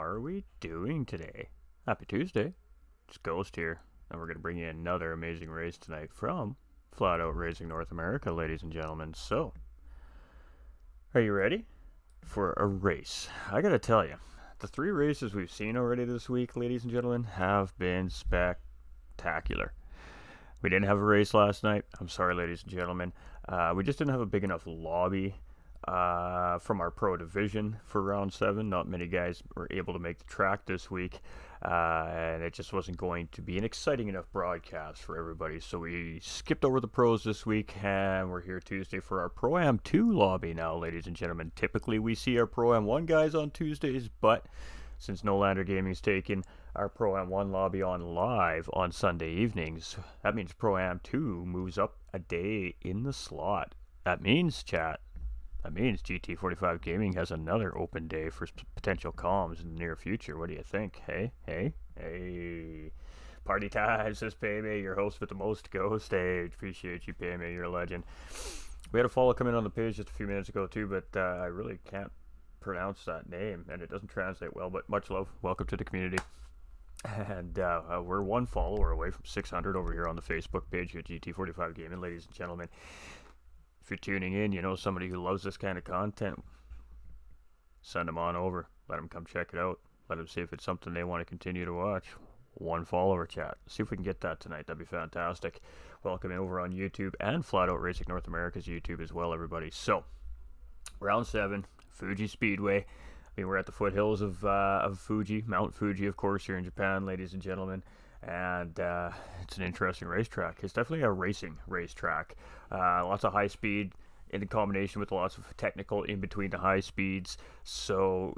are we doing today? Happy Tuesday. It's Ghost here, and we're going to bring you another amazing race tonight from Flat Out Racing North America, ladies and gentlemen. So, are you ready for a race? I got to tell you, the three races we've seen already this week, ladies and gentlemen, have been spectacular. We didn't have a race last night. I'm sorry, ladies and gentlemen. We just didn't have a big enough lobby from our pro division for round 7. Not many guys were able to make the track this week, and it just wasn't going to be an exciting enough broadcast for everybody. So we skipped over the pros this week, and we're here Tuesday for our Pro-Am 2 lobby now, ladies and gentlemen. Typically we see our Pro-Am 1 guys on Tuesdays, but since No Lander Gaming's taken our Pro-Am 1 lobby on live on Sunday evenings, that means Pro-Am 2 moves up a day in the slot. That means, chat, that means GT45 Gaming has another open day for potential comms in the near future. What do you think? Hey. Party time, says Payme, your host with the most Ghost Age. Appreciate you, Payme, you're a legend. We had a follow come in on the page just a few minutes ago too, but I really can't pronounce that name, and it doesn't translate well, but much love. Welcome to the community. And we're one follower away from 600 over here on the Facebook page at GT45 Gaming, ladies and gentlemen. If you're tuning in, you know somebody who loves this kind of content, send them on over. Let them come check it out. Let them see if it's something they want to continue to watch. One follower, chat. See if we can get that tonight. That'd be fantastic. Welcome in over on YouTube and Flat Out Racing North America's YouTube as well, everybody. So, round 7, Fuji Speedway. I mean, we're at the foothills of Fuji, Mount Fuji, of course, here in Japan, ladies and gentlemen. And it's an interesting racetrack. It's definitely a racing racetrack. Lots of high speed in combination with lots of technical in between the high speeds. So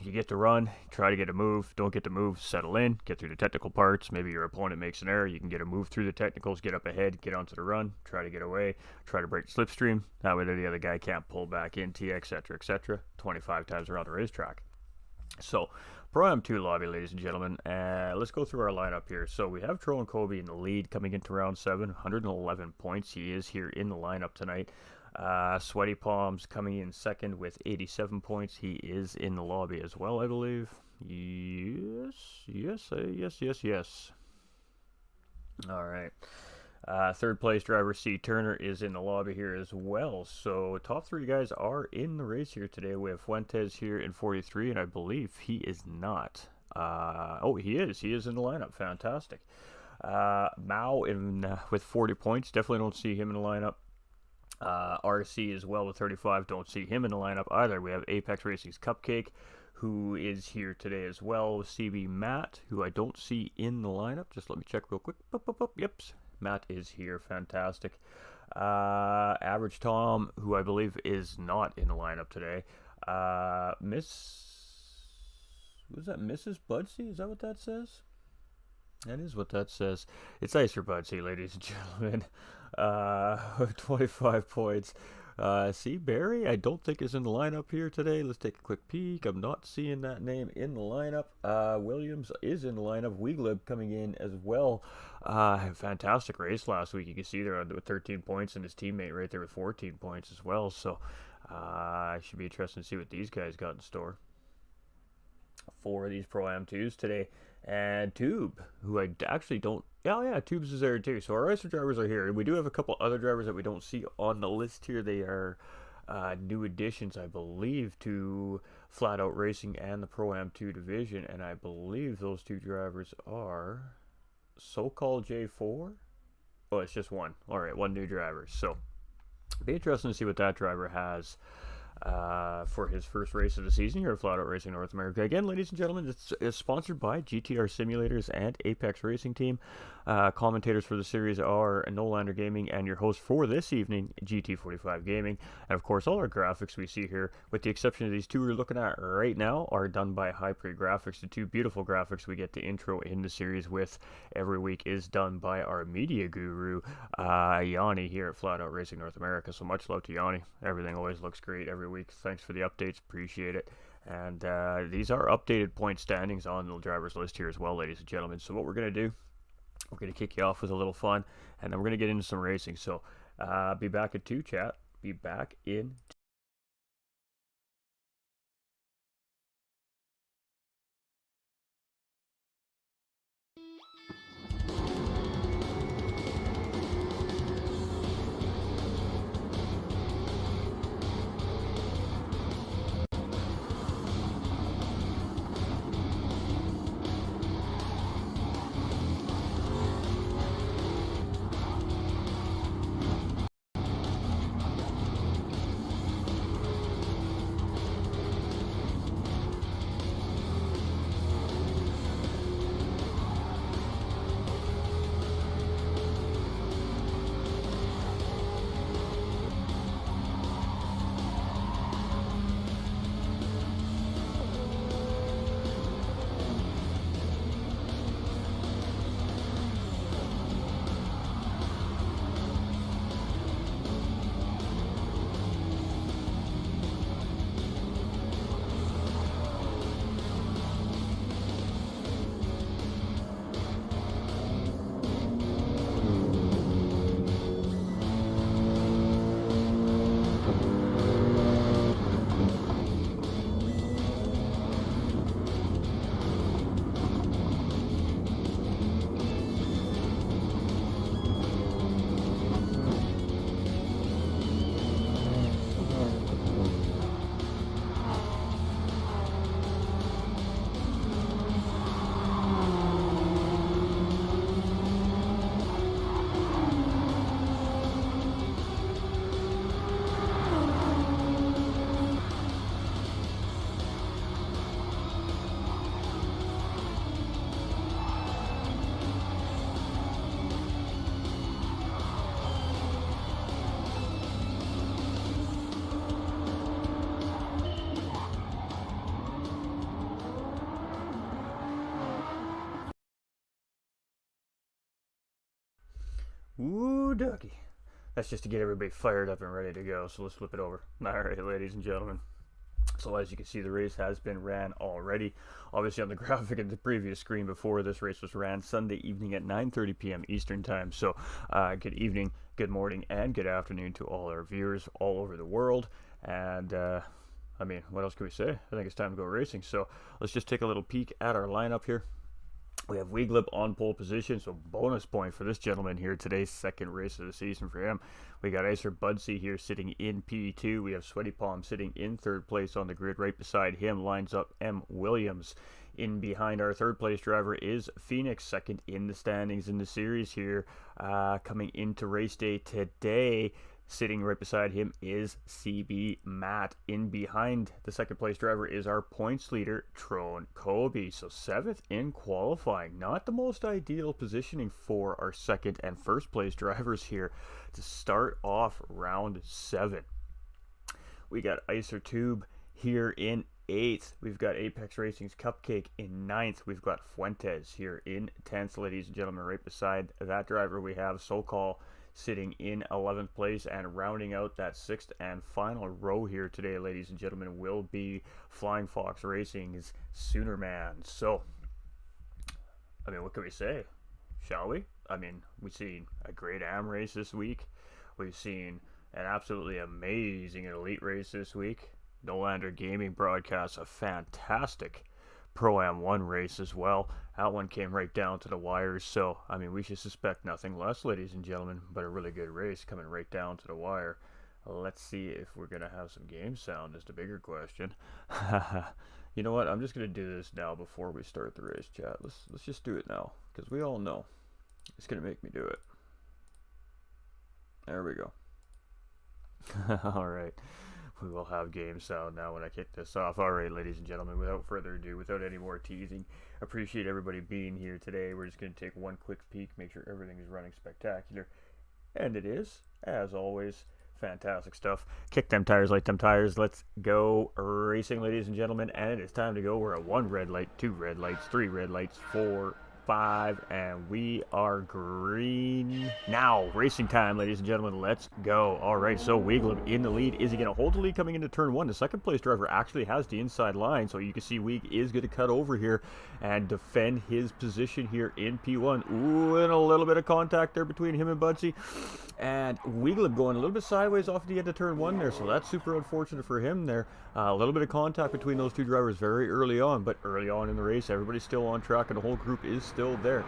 you get to run, try to get a move, don't get to move, settle in, get through the technical parts. Maybe your opponent makes an error, you can get a move through the technicals, get up ahead, get onto the run, try to get away, try to break the slipstream. That way the other guy can't pull back into you, etc., etc. 25 times around the racetrack. So, Pro-Am 2 lobby, ladies and gentlemen. Let's go through our lineup here. So, we have Tro and Kobe in the lead coming into round 7, 111 points. He is here in the lineup tonight. Sweaty Palms coming in second with 87 points. He is in the lobby as well, I believe. Yes. All right. Third place driver C. Turner is in the lobby here as well. So top 3 guys are in the race here today. We have Fuentes here in 43, and I believe he is not. He is. He is in the lineup. Fantastic. Mao with 40 points. Definitely don't see him in the lineup. RC as well with 35. Don't see him in the lineup either. We have Apex Racing's Cupcake, who is here today as well. CB Matt, who I don't see in the lineup. Just let me check real quick. Yep. Matt is here. Fantastic. Average Tom, who I believe is not in the lineup today. Mrs. Budsey? Is that what that says? That is what that says. It's Icer Budsey, ladies and gentlemen. 25 points. See, Barry, I don't think is in the lineup here today. Let's take a quick peek. I'm not seeing that name in the lineup. Williams is in the lineup. Weglib coming in as well. Fantastic race last week. You can see there with 13 points, and his teammate right there with 14 points as well. So, should be interesting to see what these guys got in store. 4 of these Pro-Am 2s today. And Tube, who I actually don't... Yeah, Tubes is there too. So our racer drivers are here. We do have a couple other drivers that we don't see on the list here. They are new additions, I believe, to Flat Out Racing and the Pro-Am 2 division. And I believe those 2 drivers are so-called J4. Oh, it's just one. All right, 1 new driver. So it'll be interesting to see what that driver has for his first race of the season here at Flat Out Racing North America. Again, ladies and gentlemen, it's sponsored by GTR Simulators and Apex Racing Team. Commentators for the series are No Lander Gaming, and your host for this evening, GT45 Gaming. And of course, all our graphics we see here, with the exception of these 2 we're looking at right now, are done by High Pre Graphics. The 2 beautiful graphics we get to intro in the series with every week is done by our media guru, Yanni, here at Flat Out Racing North America. So much love to Yanni. Everything always looks great every week. Thanks for the updates. Appreciate it. And these are updated point standings on the driver's list here as well, ladies and gentlemen. So what we're going to do, we're going to kick you off with a little fun, and then we're going to get into some racing. So be back in 2, chat. Be back in Ooh, ducky. That's just to get everybody fired up and ready to go. So let's flip it over. All right, ladies and gentlemen. So as you can see, the race has been ran already. Obviously on the graphic in the previous screen before, this race was ran Sunday evening at 9:30 p.m. Eastern time. So good evening, good morning, and good afternoon to all our viewers all over the world. And I mean, what else can we say? I think it's time to go racing. So let's just take a little peek at our lineup here. We have Wieglip on pole position, so bonus point for this gentleman here. Today's second race of the season for him. We got Icer Budsey here sitting in P2. We have Sweaty Palm sitting in third place on the grid. Right beside him lines up M. Williams. In behind our third place driver is Phoenix, second in the standings in the series here. Coming into race day today, sitting right beside him is CB Matt. In behind the second place driver is our points leader, Tron Kobe. So 7th in qualifying. Not the most ideal positioning for our second and first place drivers here to start off round 7. We got Icer Tube here in 8th. We've got Apex Racing's Cupcake in 9th. We've got Fuentes here in 10th, ladies and gentlemen. Right beside that driver we have SoCal sitting in 11th place, and rounding out that 6th and final row here today, ladies and gentlemen, will be Flying Fox Racing's Sooner Man. So, I mean, what can we say? Shall we? I mean, we've seen a great AM race this week. We've seen an absolutely amazing elite race this week. Nolander Gaming broadcasts a fantastic Pro-Am 1 race as well. That one came right down to the wires, so I mean, we should suspect nothing less, ladies and gentlemen, but a really good race coming right down to the wire. Let's see if we're gonna have some game sound is the bigger question. You know what, I'm just gonna do this now before we start the race, chat. Let's just do it now, because we all know it's gonna make me do it. There we go. All right, we will have game sound now when I kick this off. All right, ladies and gentlemen, without further ado, without any more teasing, appreciate everybody being here today. We're just going to take one quick peek, make sure everything is running spectacular. And it is, as always, fantastic stuff. Kick them tires, light them tires. Let's go racing, ladies and gentlemen. And it is time to go. We're at 1 red light, 2 red lights, 3 red lights, 4, 5, and we are green now. Racing time, ladies and gentlemen. Let's go. All right, so Wieglip in the lead. Is he going to hold the lead coming into turn 1? The second place driver actually has the inside line, so you can see Wieg is going to cut over here and defend his position here in P1. Ooh, and a little bit of contact there between him and Budsey. And Wieglip going a little bit sideways off the end of turn 1 there, so that's super unfortunate for him there. A little bit of contact between those two drivers very early on, but early on in the race, everybody's still on track and the whole group is still there.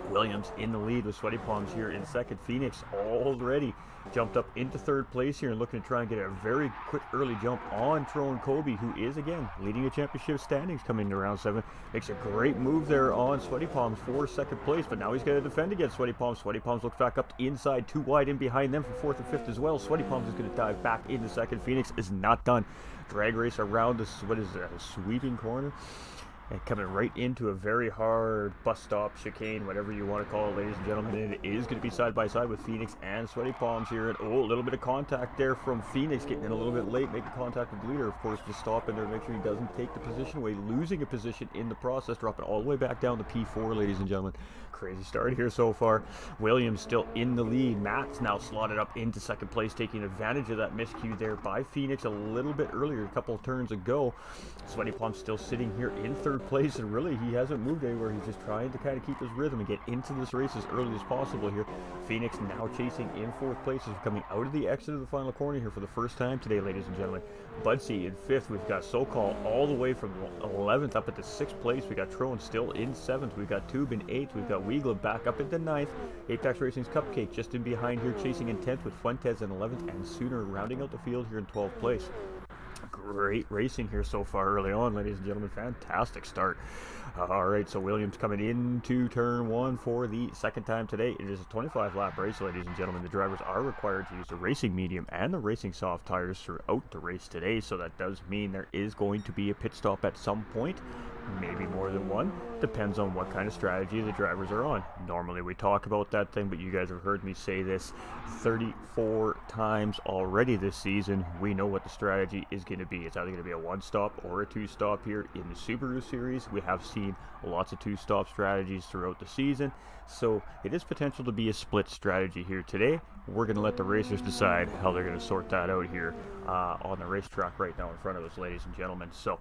Williams in the lead with Sweaty Palms here in second. Phoenix already jumped up into third place here and looking to try and get a very quick early jump on Tron Kobe, who is again leading the championship standings coming into round 7. Makes a great move there on Sweaty Palms for second place, but now he's got to defend against Sweaty Palms. Sweaty Palms looks back up inside, 2 wide in behind them for 4th and 5th as well. Sweaty Palms is going to dive back into second. Phoenix is not done. Drag race around this, what is that, a sweeping corner? And coming right into a very hard bus stop, chicane, whatever you want to call it, ladies and gentlemen. And it is going to be side by side with Phoenix and Sweaty Palms here. And oh, a little bit of contact there from Phoenix, getting in a little bit late, making contact with the leader, of course, to stop in there to make sure he doesn't take the position away, losing a position in the process, dropping all the way back down to P4, ladies and gentlemen. Crazy start here so far. Williams still in the lead. Matt's now slotted up into second place, taking advantage of that miscue there by Phoenix a little bit earlier, a couple of turns ago. Sweaty Palm still sitting here in third place, and really he hasn't moved anywhere. He's just trying to kind of keep his rhythm and get into this race as early as possible here. Phoenix now chasing in fourth place as we're coming out of the exit of the final corner here for the first time today, ladies and gentlemen. Budsey in 5th. We've got SoCal all the way from 11th up into 6th place. We got Tron still in 7th. We've got Tube in 8th. We've got Wieglip back up into 9th. Apex Racing's Cupcake just in behind here, chasing in 10th with Fuentes in 11th, and Sooner rounding out the field here in 12th place. Great racing here so far early on, ladies and gentlemen. Fantastic start. All right, so Williams coming into turn 1 for the second time today. It is a 25-lap race, ladies and gentlemen. The drivers are required to use the racing medium and the racing soft tires throughout the race today, so that does mean there is going to be a pit stop at some point. maybe more than one. Depends on what kind of strategy the drivers are on. Normally we talk about that thing, but you guys have heard me say this 34 times already this season. We know what the strategy is going to be. It's either going to be a one-stop or a two-stop here in the Subaru series. We have seen lots of two-stop strategies throughout the season, so it is potential to be a split strategy here today. We're going to let the racers decide how they're going to sort that out here on the racetrack right now in front of us, ladies and gentlemen. So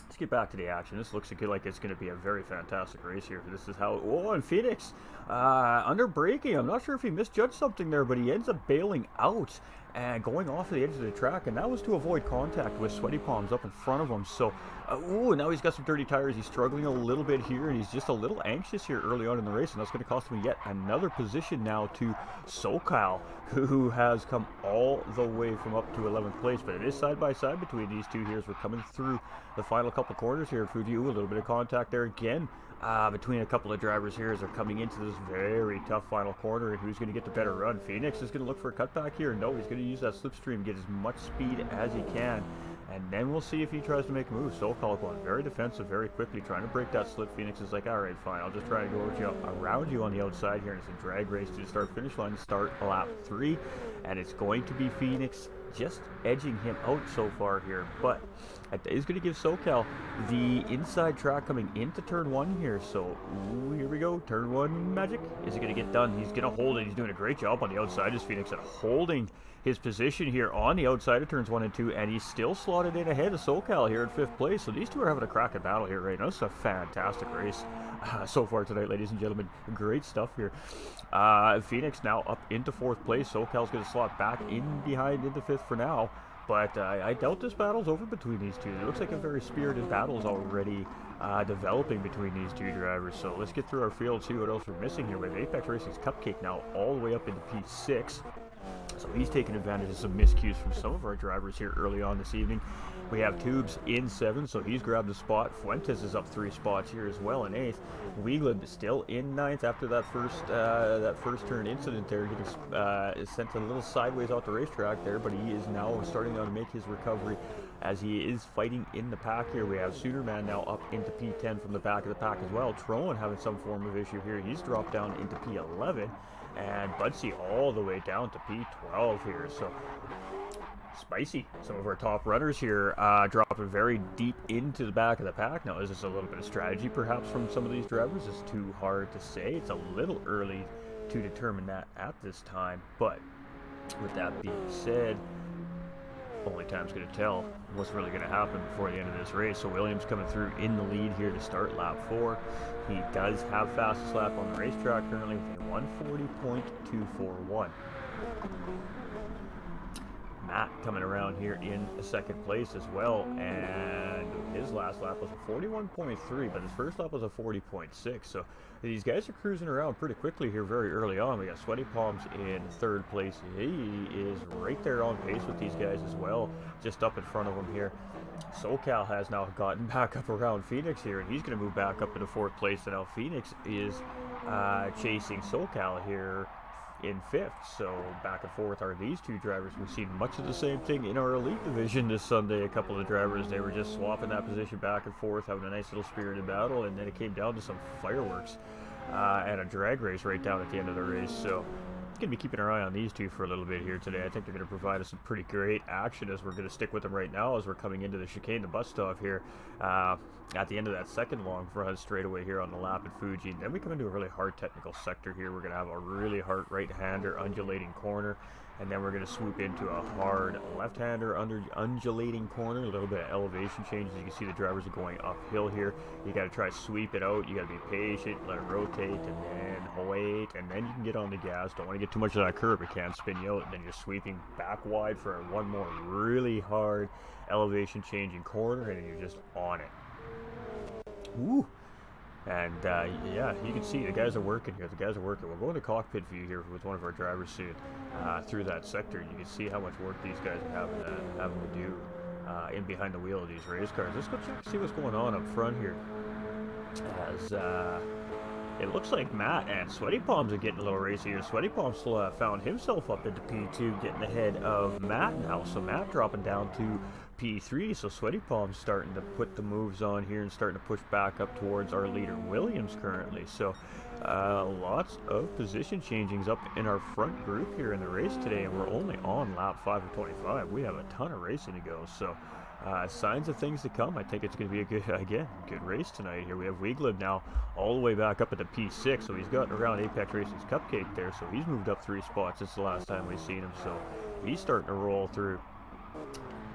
let's get back to the action. This looks like it's going to be a very fantastic race here. This is how... Oh, and Phoenix under braking. I'm not sure if he misjudged something there, but he ends up bailing out and going off the edge of the track, and that was to avoid contact with Sweaty Palms up in front of him. So, now he's got some dirty tires. He's struggling a little bit here, and he's just a little anxious here early on in the race, and that's going to cost him yet another position now to SoCal, who has come all the way from up to 11th place. But it is side by side between these two here as we're coming through the final couple corners here at Fuji. A little bit of contact there again between a couple of drivers here as they're coming into this very tough final corner, and who's going to get the better run? Phoenix is going to look for a cutback here. No, he's going to use that slipstream, get as much speed as he can, and then we'll see if he tries to make a move. SoCal going very defensive very quickly, trying to break that slip. Phoenix is like, alright, fine, I'll just try to go around you on the outside here, and it's a drag race to the start-finish line to start lap 3, and it's going to be Phoenix just edging him out so far here, but it is going to give SoCal the inside track coming into turn 1 here. So here we go, turn 1 magic. Is it going to get done? He's going to hold it. He's doing a great job on the outside as Phoenix at holding his position here on the outside of turns 1 and 2, and he's still slotted in ahead of SoCal here at 5th place. So these two are having a crack at battle here right now. It's a fantastic race so far tonight, ladies and gentlemen. Great stuff here. Phoenix now up into 4th place. SoCal's going to slot back in behind into 5th for now. But I doubt this battle's over between these two. It looks like a very spirited battle's already developing between these two drivers. So let's get through our field, see what else we're missing here. With Apex Racing's Cupcake now all the way up into P6. So he's taking advantage of some miscues from some of our drivers here early on this evening. We have Tubes in 7th, so he's grabbed a spot. Fuentes is up 3 spots here as well in 8th. Weeglin still in 9th after that first turn incident there. Getting sent a little sideways off the racetrack there, but he is now starting to make his recovery as he is fighting in the pack here. We have Soonerman now up into P10 from the back of the pack as well. Troen having some form of issue here. He's dropped down into P11. And Budsy all the way down to P12 here. So spicy. Some of our top runners here dropping very deep into the back of the pack. Now, is this a little bit of strategy perhaps from some of these drivers? It's too hard to say. It's a little early to determine that at this time. But with that being said, only time's going to tell what's really going to happen before the end of this race. So Williams coming through in the lead here to start lap 4. He does have fastest lap on the racetrack currently with a 140.241. Matt coming around here in 2nd place as well, and his last lap was a 41.3, but his first lap was a 40.6. So these guys are cruising around pretty quickly here very early on. We got Sweaty Palms in 3rd place. He is right there on pace with these guys as well, just up in front of them here. SoCal has now gotten back up around Phoenix here, and he's going to move back up into 4th place. And now Phoenix is chasing SoCal here in 5th. So back and forth are these two drivers. We've seen much of the same thing in our elite division this Sunday. A couple of drivers, they were just swapping that position back and forth, having a nice little spirited battle, and then it came down to some fireworks and a drag race right down at the end of the race. So going to be keeping our eye on these two for a little bit here today. I think they're going to provide us some pretty great action as we're going to stick with them right now as we're coming into the chicane, the bus stop here at the end of that second long front straightaway here on the lap at Fuji. And then we come into a really hard technical sector here. We're going to have a really hard right-hander undulating corner, and then we're going to swoop into a hard left-hander undulating corner, a little bit of elevation changes. You can see the drivers are going uphill here. You got to try to sweep it out. You got to be patient, let it rotate, and then wait, and then you can get on the gas. Don't want to get too much of that curve. It can spin you out, and then you're sweeping back wide for one more really hard elevation changing corner, and you're just on it. Woo! And yeah, you can see the guys are working here. The guys are working. We're going to cockpit view here with one of our drivers soon through that sector. You can see how much work these guys are having to do in behind the wheel of these race cars. Let's go check and see what's going on up front here. As it looks like Matt and Sweaty Palms are getting a little racy here. Sweaty Palms found himself up into P2, getting ahead of Matt now. So Matt dropping down to P3, so Sweaty Palm's starting to put the moves on here and starting to push back up towards our leader Williams currently. So lots of position changings up in our front group here in the race today, and we're only on lap 5 of 25. We have a ton of racing to go, so signs of things to come. I think it's going to be a good race tonight here. We have Wieglib now all the way back up at the P6, so he's gotten around Apex Racing's Cupcake there, so he's moved up 3 spots since the last time we've seen him, so he's starting to roll through.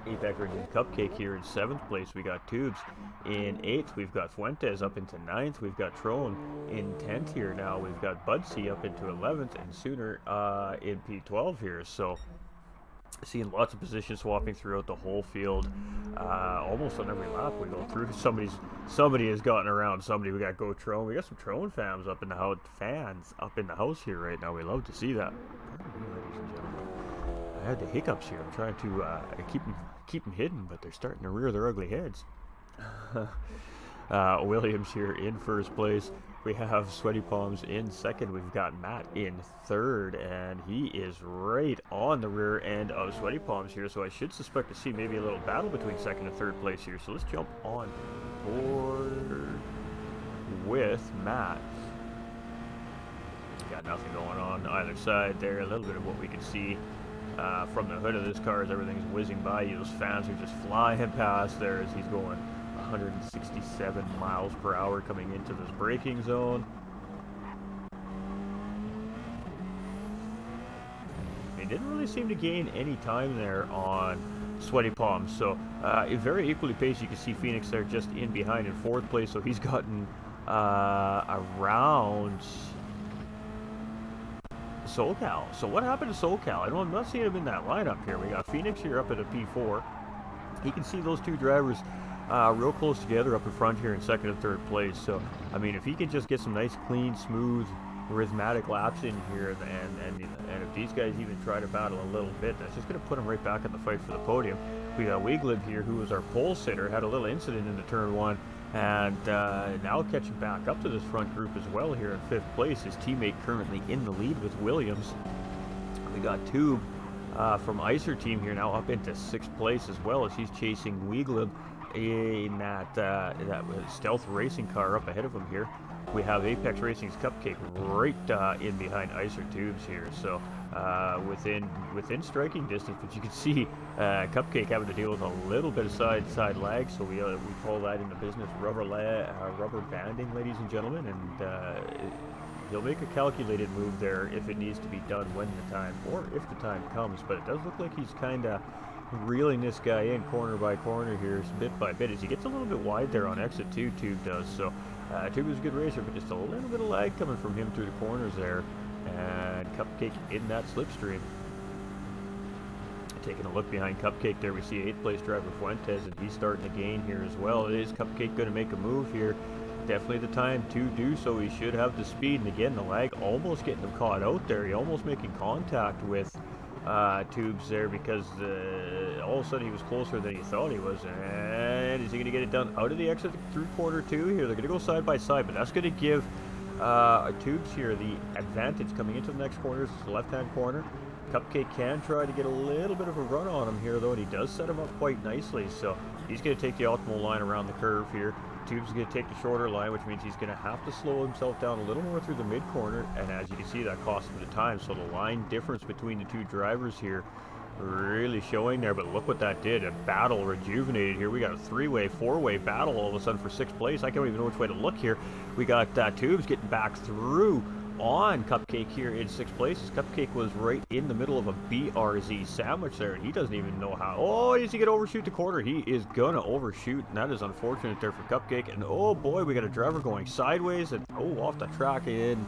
Apex Racing's Cupcake here in 7th place. We got Tubes in 8th. We've got Fuentes up into 9th. We've got Trone in 10th here now. We've got Budsy up into 11th, and Sooner in P12 here, so seeing lots of position swapping throughout the whole field. Almost on every lap we go through, somebody has gotten around somebody. We got Go Trone. We got some Trone fans up in the house here right now. We love to see that. Pardon me, ladies and gentlemen. I had the hiccups here. I'm trying to keep them hidden, but they're starting to rear their ugly heads. Williams here in 1st place. We have Sweaty Palms in 2nd. We've got Matt in 3rd, and he is right on the rear end of Sweaty Palms here, so I should suspect to see maybe a little battle between 2nd and 3rd place here. So let's jump on board with Matt. Got nothing going on either side there. A little bit of what we can see from the hood of this car as everything's whizzing by you. Those fans are just flying past there as he's going 167 miles per hour coming into this braking zone. He didn't really seem to gain any time there on Sweaty Palms, so very equally paced. You can see Phoenix there just in behind in 4th place, so he's gotten around SoCal. So what happened to SoCal? I'm not seeing him in that lineup here. We got Phoenix here up at a P4. You can see those two drivers real close together up in front here in 2nd and 3rd place. So, I mean, if he can just get some nice, clean, smooth, rhythmic laps in here, and if these guys even try to battle a little bit, that's just going to put him right back in the fight for the podium. We got Wieglib here, who was our pole sitter, had a little incident into turn 1, and now catching back up to this front group as well here in 5th place. His teammate currently in the lead with Williams. We got Tube from Icer team here now up into 6th place as well, as he's chasing Wieglib in that stealth racing car up ahead of him here. We have Apex Racing's Cupcake right in behind Icer Tubes here, so within striking distance, but you can see Cupcake having to deal with a little bit of side lag, so we call that in the business rubber banding, ladies and gentlemen, and he'll make a calculated move there if it needs to be done when the time, or if the time comes, but it does look like he's kind of reeling this guy in corner by corner here, bit by bit, as he gets a little bit wide there on exit 2, Tube does. So Tube is a good racer, but just a little bit of lag coming from him through the corners there, and Cupcake in that slipstream. Taking a look behind Cupcake there, we see 8th place driver Fuentes, and he's starting to gain here as well. Is Cupcake going to make a move here? Definitely the time to do so. He should have the speed, and again, the lag almost getting him caught out there. He almost making contact with Tubes there, because all of a sudden he was closer than he thought he was. And is he going to get it done out of the exit through quarter 2 here? They're going to go side by side, but that's going to give Tubes here the advantage coming into the next corner. This is the left-hand corner. Cupcake can try to get a little bit of a run on him here, though, and he does set him up quite nicely. So he's going to take the optimal line around the curve here. Tubes is going to take the shorter line, which means he's going to have to slow himself down a little more through the mid-corner, and as you can see, that costs him the time. So the line difference between the two drivers here really showing there, but look what that did. A battle rejuvenated here. We got a 3-way, 4-way battle all of a sudden for 6th place. I don't even know which way to look here. We got Tubes getting back through on Cupcake here in 6th place. Cupcake was right in the middle of a BRZ sandwich there, and he doesn't even know how. Oh, is he going to overshoot the corner? He is going to overshoot, and that is unfortunate there for Cupcake. And oh boy, we got a driver going sideways, and off the track in.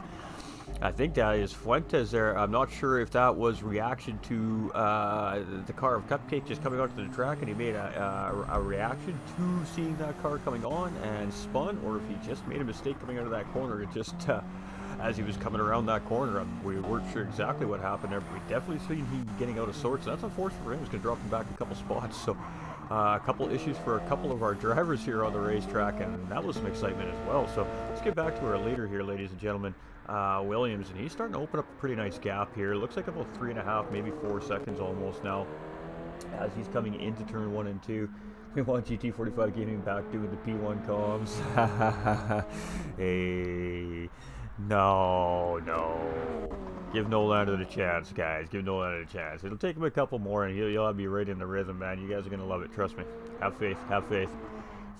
I think that is Fuentes there. I'm not sure if that was reaction to the car of Cupcake just coming out to the track, and he made a reaction to seeing that car coming on and spun, or if he just made a mistake coming out of that corner. It just as he was coming around that corner, we weren't sure exactly what happened there, but we definitely seen him getting out of sorts. That's unfortunate for him. It's going to drop him back a couple spots. So a couple issues for a couple of our drivers here on the racetrack, and that was some excitement as well. So let's get back to our leader here, ladies and gentlemen, Williams, and he's starting to open up a pretty nice gap here. Looks like about 3.5, maybe 4 seconds almost now as he's coming into turn 1 and 2. We want GT45 Gaming back doing the P1 comms. Hey, no. Give Nolander the chance, guys. Give Nolander the chance. It'll take him a couple more, and you'll be right in the rhythm, man. You guys are gonna love it. Trust me. Have faith. Have faith.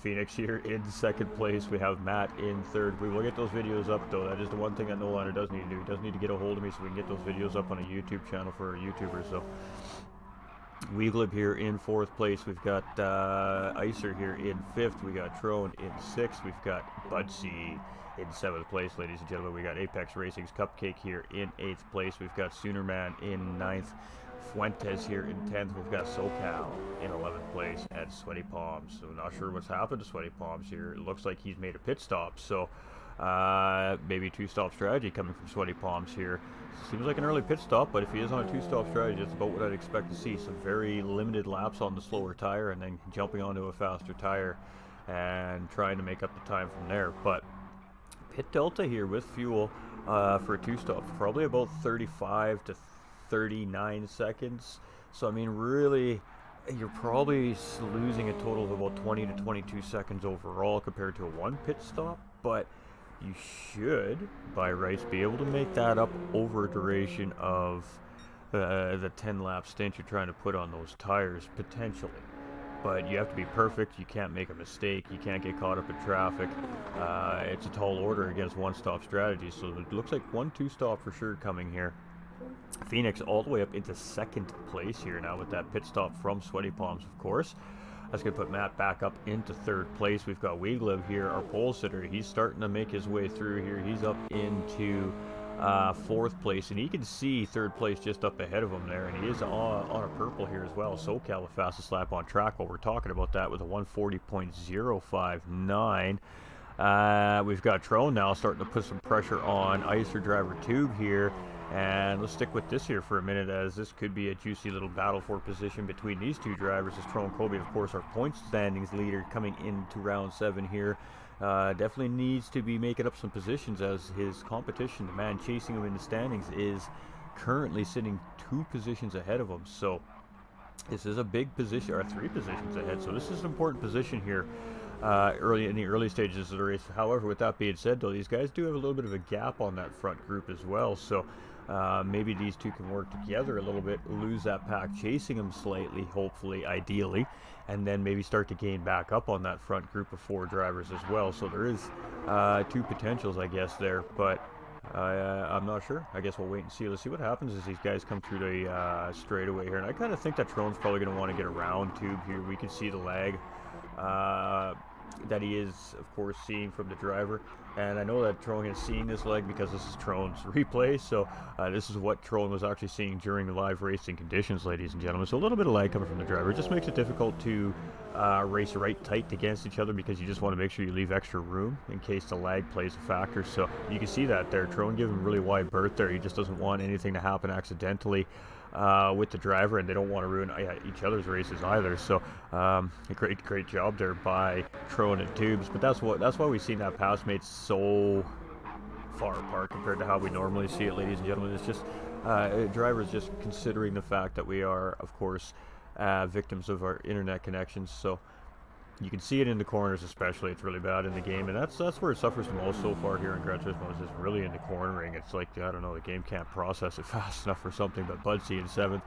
Phoenix here in second place. We have Matt in third. We will get those videos up, though. That is the one thing that Nolander does need to do. He does need to get a hold of me so we can get those videos up on a YouTube channel for our YouTubers. So. Weeglib here in fourth place. We've got Icer here in fifth. We got Trone in sixth. We've got Budsy in seventh place, ladies and gentlemen. We got Apex Racing's Cupcake here in eighth place. We've got Soonerman in ninth. Fuentes here in 10th. We've got SoCal in 11th place, and Sweaty Palms. So not sure what's happened to Sweaty Palms here. It looks like he's made a pit stop. So maybe two-stop strategy coming from Sweaty Palms here. Seems like an early pit stop, but if he is on a two-stop strategy, that's about what I'd expect to see. Some very limited laps on the slower tire, and then jumping onto a faster tire and trying to make up the time from there. But pit delta here with fuel for a two-stop, probably about 35 to 39 seconds. So I mean, really, you're probably losing a total of about 20 to 22 seconds overall compared to a one pit stop, but you should, by rights, be able to make that up over a duration of the 10 lap stint you're trying to put on those tires, potentially. But you have to be perfect. You can't make a mistake. You can't get caught up in traffic. It's a tall order against one-stop strategy, so it looks like 1-2 stop for sure coming here. Phoenix all the way up into second place here now with that pit stop from Sweaty Palms, of course. That's going to put Matt back up into third place. We've got Weeglib here, our pole sitter. He's starting to make his way through here. He's up into fourth place, and he can see third place just up ahead of him there, and he is on a purple here as well. SoCal, the fastest lap on track while we're talking about that, with a 140.059. We've got Trone now starting to put some pressure on Icer Driver Tube here. And let's stick with this here for a minute, as this could be a juicy little battle for position between these two drivers. As Trone Colby, of course, our points standings leader coming into round 7 here. Definitely needs to be making up some positions, as his competition, the man chasing him in the standings, is currently sitting 2 positions ahead of him. So this is a big position, or 3 positions ahead. So this is an important position here early in the early stages of the race. However, with that being said, though, these guys do have a little bit of a gap on that front group as well. So maybe these two can work together a little bit, lose that pack chasing them slightly, hopefully, ideally, and then maybe start to gain back up on that front group of 4 drivers as well. So there is 2 potentials, I guess, there, but I'm not sure. I guess we'll wait and see. Let's see what happens as these guys come through the straightaway here. And I kind of think that Trone's probably going to want to get around Tube here. We can see the lag that he is, of course, seeing from the driver. And I know that Trone is seeing this lag because this is Trone's replay. So this is what Trone was actually seeing during the live racing conditions, ladies and gentlemen. So a little bit of lag coming from the driver. It just makes it difficult to race right tight against each other, because you just want to make sure you leave extra room in case the lag plays a factor. So you can see that there. Trone giving him really wide berth there. He just doesn't want anything to happen accidentally with the driver, and they don't want to ruin each other's races either. So a great job there by Trone and Tubes. But that's why we've seen that pass made so far apart compared to how we normally see it, ladies and gentlemen. It's just drivers just considering the fact that we are, of course, victims of our internet connections. So you can see it in the corners, especially. It's really bad in the game, and that's where it suffers the most so far here in Gran Turismo, is really in the cornering. It's like, I don't know, the game can't process it fast enough or something. But Budsy in 7th,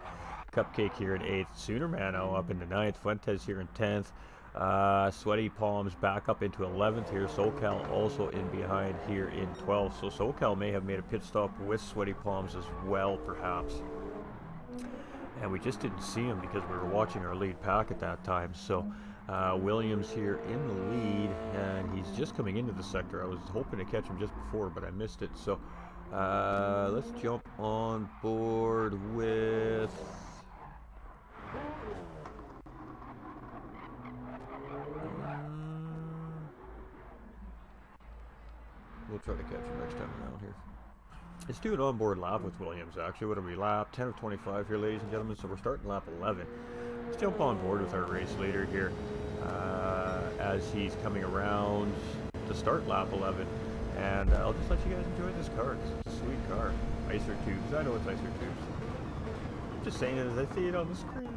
Cupcake here in 8th, Soonerman now up into 9th, Fuentes here in 10th, Sweaty Palms back up into 11th here, SoCal also in behind here in 12th. So SoCal may have made a pit stop with Sweaty Palms as well, perhaps. And we just didn't see him because we were watching our lead pack at that time. So Williams here in the lead, and he's just coming into the sector. I was hoping to catch him just before, but I missed it. So let's jump on board with we'll try to catch him next time around here. Let's do an onboard lap with Williams, actually. What are we, lap 10 of 25 here, ladies and gentlemen? So we're starting lap 11. Let's jump on board with our race leader here as he's coming around to start lap 11. And I'll just let you guys enjoy this car, because it's a sweet car. Icer Tubes. I know it's Icer Tubes. I'm just saying it as I see it on the screen.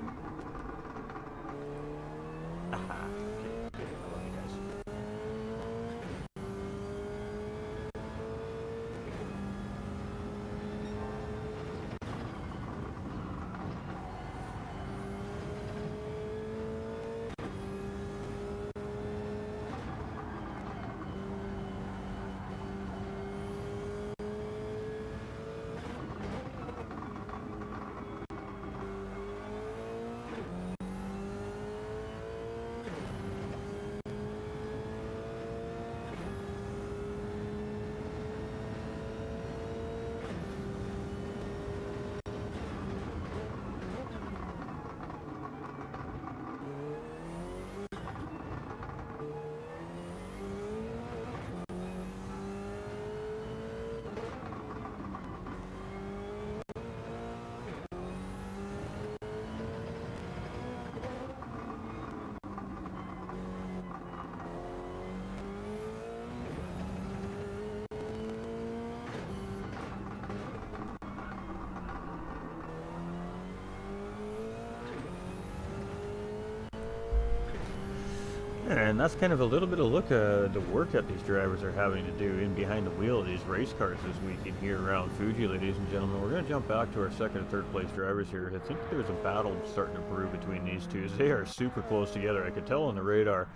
And that's kind of a little bit of look at the work that these drivers are having to do in behind the wheel of these race cars this weekend here around Fuji, ladies and gentlemen. We're going to jump back to our second and third place drivers here. I think there's a battle starting to brew between these two. They are super close together. I could tell on the radar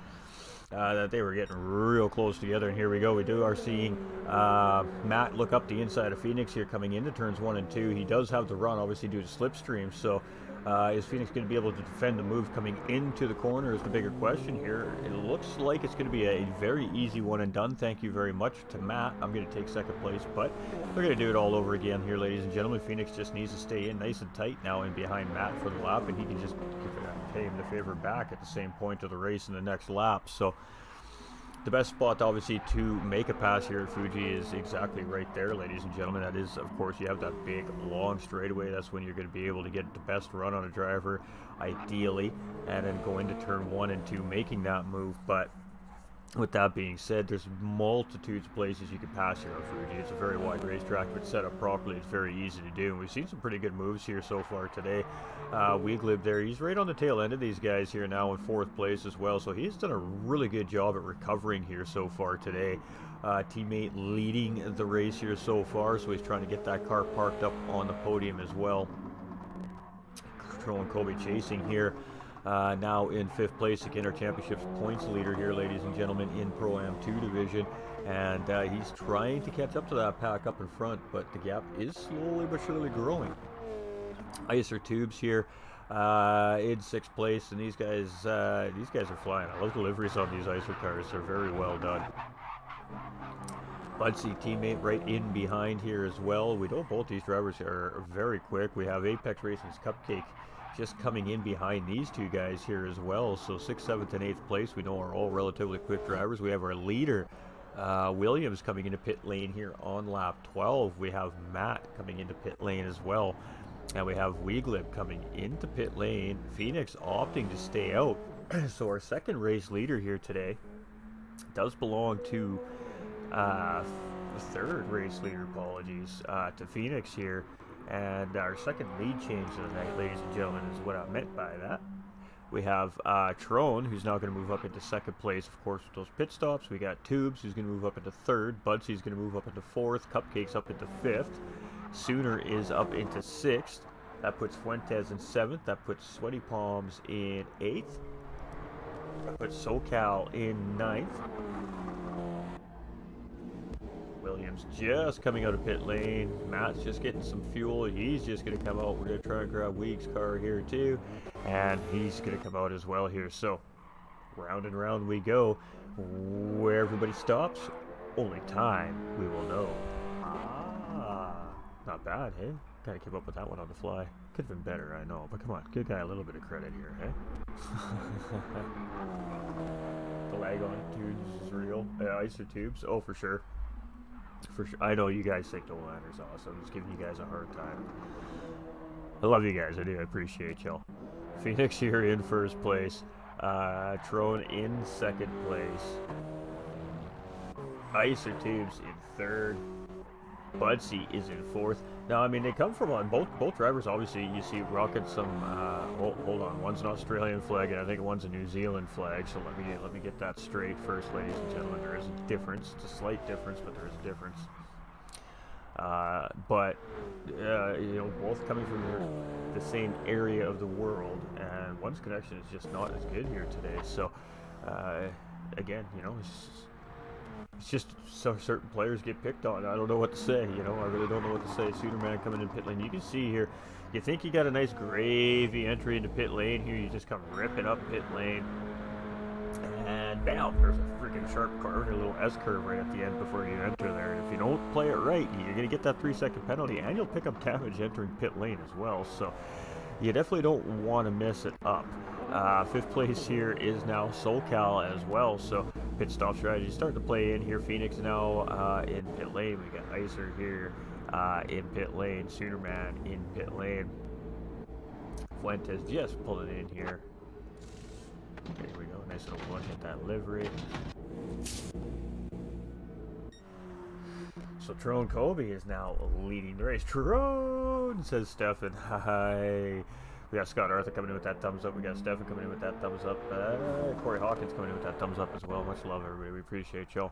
that they were getting real close together, and here we go. We are seeing Matt look up the inside of Phoenix here coming into turns 1 and 2. He does have the run, obviously, due to slipstream, so is Phoenix going to be able to defend the move coming into the corner is the bigger question here. It looks like it's going to be a very easy one and done. Thank you very much to Matt. I'm going to take second place, but we're going to do it all over again here, ladies and gentlemen. Phoenix just needs to stay in nice and tight now in behind Matt for the lap, and he can just pay him the favor back at the same point of the race in the next lap. So the best spot, obviously, to make a pass here at Fuji is exactly right there, ladies and gentlemen. That is, of course, you have that big, long straightaway. That's when you're going to be able to get the best run on a driver, ideally, and then go into turn 1 and 2, making that move. But with that being said, there's multitudes of places you can pass here on Fuji. It's a very wide racetrack, but set up properly, it's very easy to do. And we've seen some pretty good moves here so far today. Weeglib there, he's right on the tail end of these guys here now in 4th place as well. So he's done a really good job at recovering here so far today. Teammate leading the race here so far, so he's trying to get that car parked up on the podium as well. Controlling Kobe chasing here. Now in 5th place, again, our championship's points leader here, ladies and gentlemen, in Pro-Am 2 division. And he's trying to catch up to that pack up in front, but the gap is slowly but surely growing. Icer Tubes here in 6th place, and these guys are flying. I love the liveries on these Icer cars. They're very well done. Budsy teammate right in behind here as well. We know both these drivers are very quick. We have Apex Racing's Cupcake just coming in behind these two guys here as well. So 6th, 7th, and 8th place, we know are all relatively quick drivers. We have our leader, Williams, coming into pit lane here on lap 12. We have Matt coming into pit lane as well. And we have Weeglib coming into pit lane. Phoenix opting to stay out. So our second race leader here today does belong to the third race leader, apologies, to Phoenix here. And our second lead change of the night, ladies and gentlemen, is what I meant by that. We have Trone, who's now going to move up into 2nd place, of course, with those pit stops. We got Tubes, who's going to move up into 3rd. Budsy's going to move up into 4th. Cupcake's up into 5th. Sooner is up into 6th. That puts Fuentes in 7th. That puts Sweaty Palms in 8th. That puts SoCal in 9th. Williams just coming out of pit lane. Matt's just getting some fuel. He's just going to come out. We're going to try and grab Weeg's car here too. And he's going to come out as well here. So round and round we go. Where everybody stops, only time we will know. Not bad, hey? Gotta keep up with that one on the fly. Could have been better, I know, but come on, give the guy a little bit of credit here, hey? The lag on tubes is real. Icer Tubes, oh, for sure. For sure. I know you guys think Dolander's awesome. I'm just giving you guys a hard time. I love you guys, I do, I appreciate y'all. Phoenix here in 1st place. Trone in 2nd place. Icer Tubes in 3rd. Budsy is in 4th. Now, I mean, they come from on both drivers. Obviously, you see rocking some. Hold on, one's an Australian flag, and I think one's a New Zealand flag. So let me get that straight first, ladies and gentlemen. There is a difference. It's a slight difference, but there is a difference. You know, both coming from the same area of the world, and one's connection is just not as good here today. So, again, you know, it's just so certain players get picked on. I don't know what to say, you know. I really don't know what to say. Superman coming in pit lane. You can see here, you think you got a nice gravy entry into pit lane here. You just come ripping up pit lane. And bam, there's a freaking sharp curve, a little S-curve right at the end before you enter there. And if you don't play it right, you're going to get that 3-second penalty, and you'll pick up damage entering pit lane as well. So you definitely don't want to mess it up. 5th place here is now SoCal as well, so pit stop strategy starting to play in here. Phoenix now in pit lane. We got Icer here in pit lane. Soonerman in pit lane. Fuentes just pulling in here. There we go. Nice little one. Hit that livery. So Trone Kobe is now leading the race. Trone, says Stefan. Hi. We got Scott Arthur coming in with that thumbs up. We got Stefan coming in with that thumbs up. Corey Hawkins coming in with that thumbs up as well. Much love, everybody. We appreciate y'all.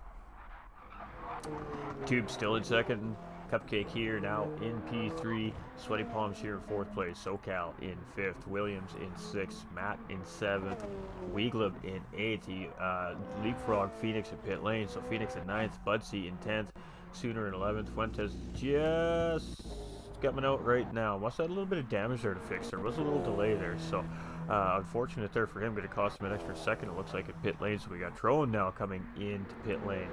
Tube still in second. Cupcake here now in P3. Sweaty Palms here in fourth place. SoCal in fifth. Williams in sixth. Matt in seventh. Weeglub in eighth. He leapfrog Phoenix in pit lane. So Phoenix in ninth. Budsy in 10th. Sooner in 11th. Fuentes just coming out right now. Must have had a little bit of damage there to fix. There was a little delay there. So unfortunate there for him. Going to cost him an extra second. It looks like in pit lane. So we got Trone now coming into pit lane.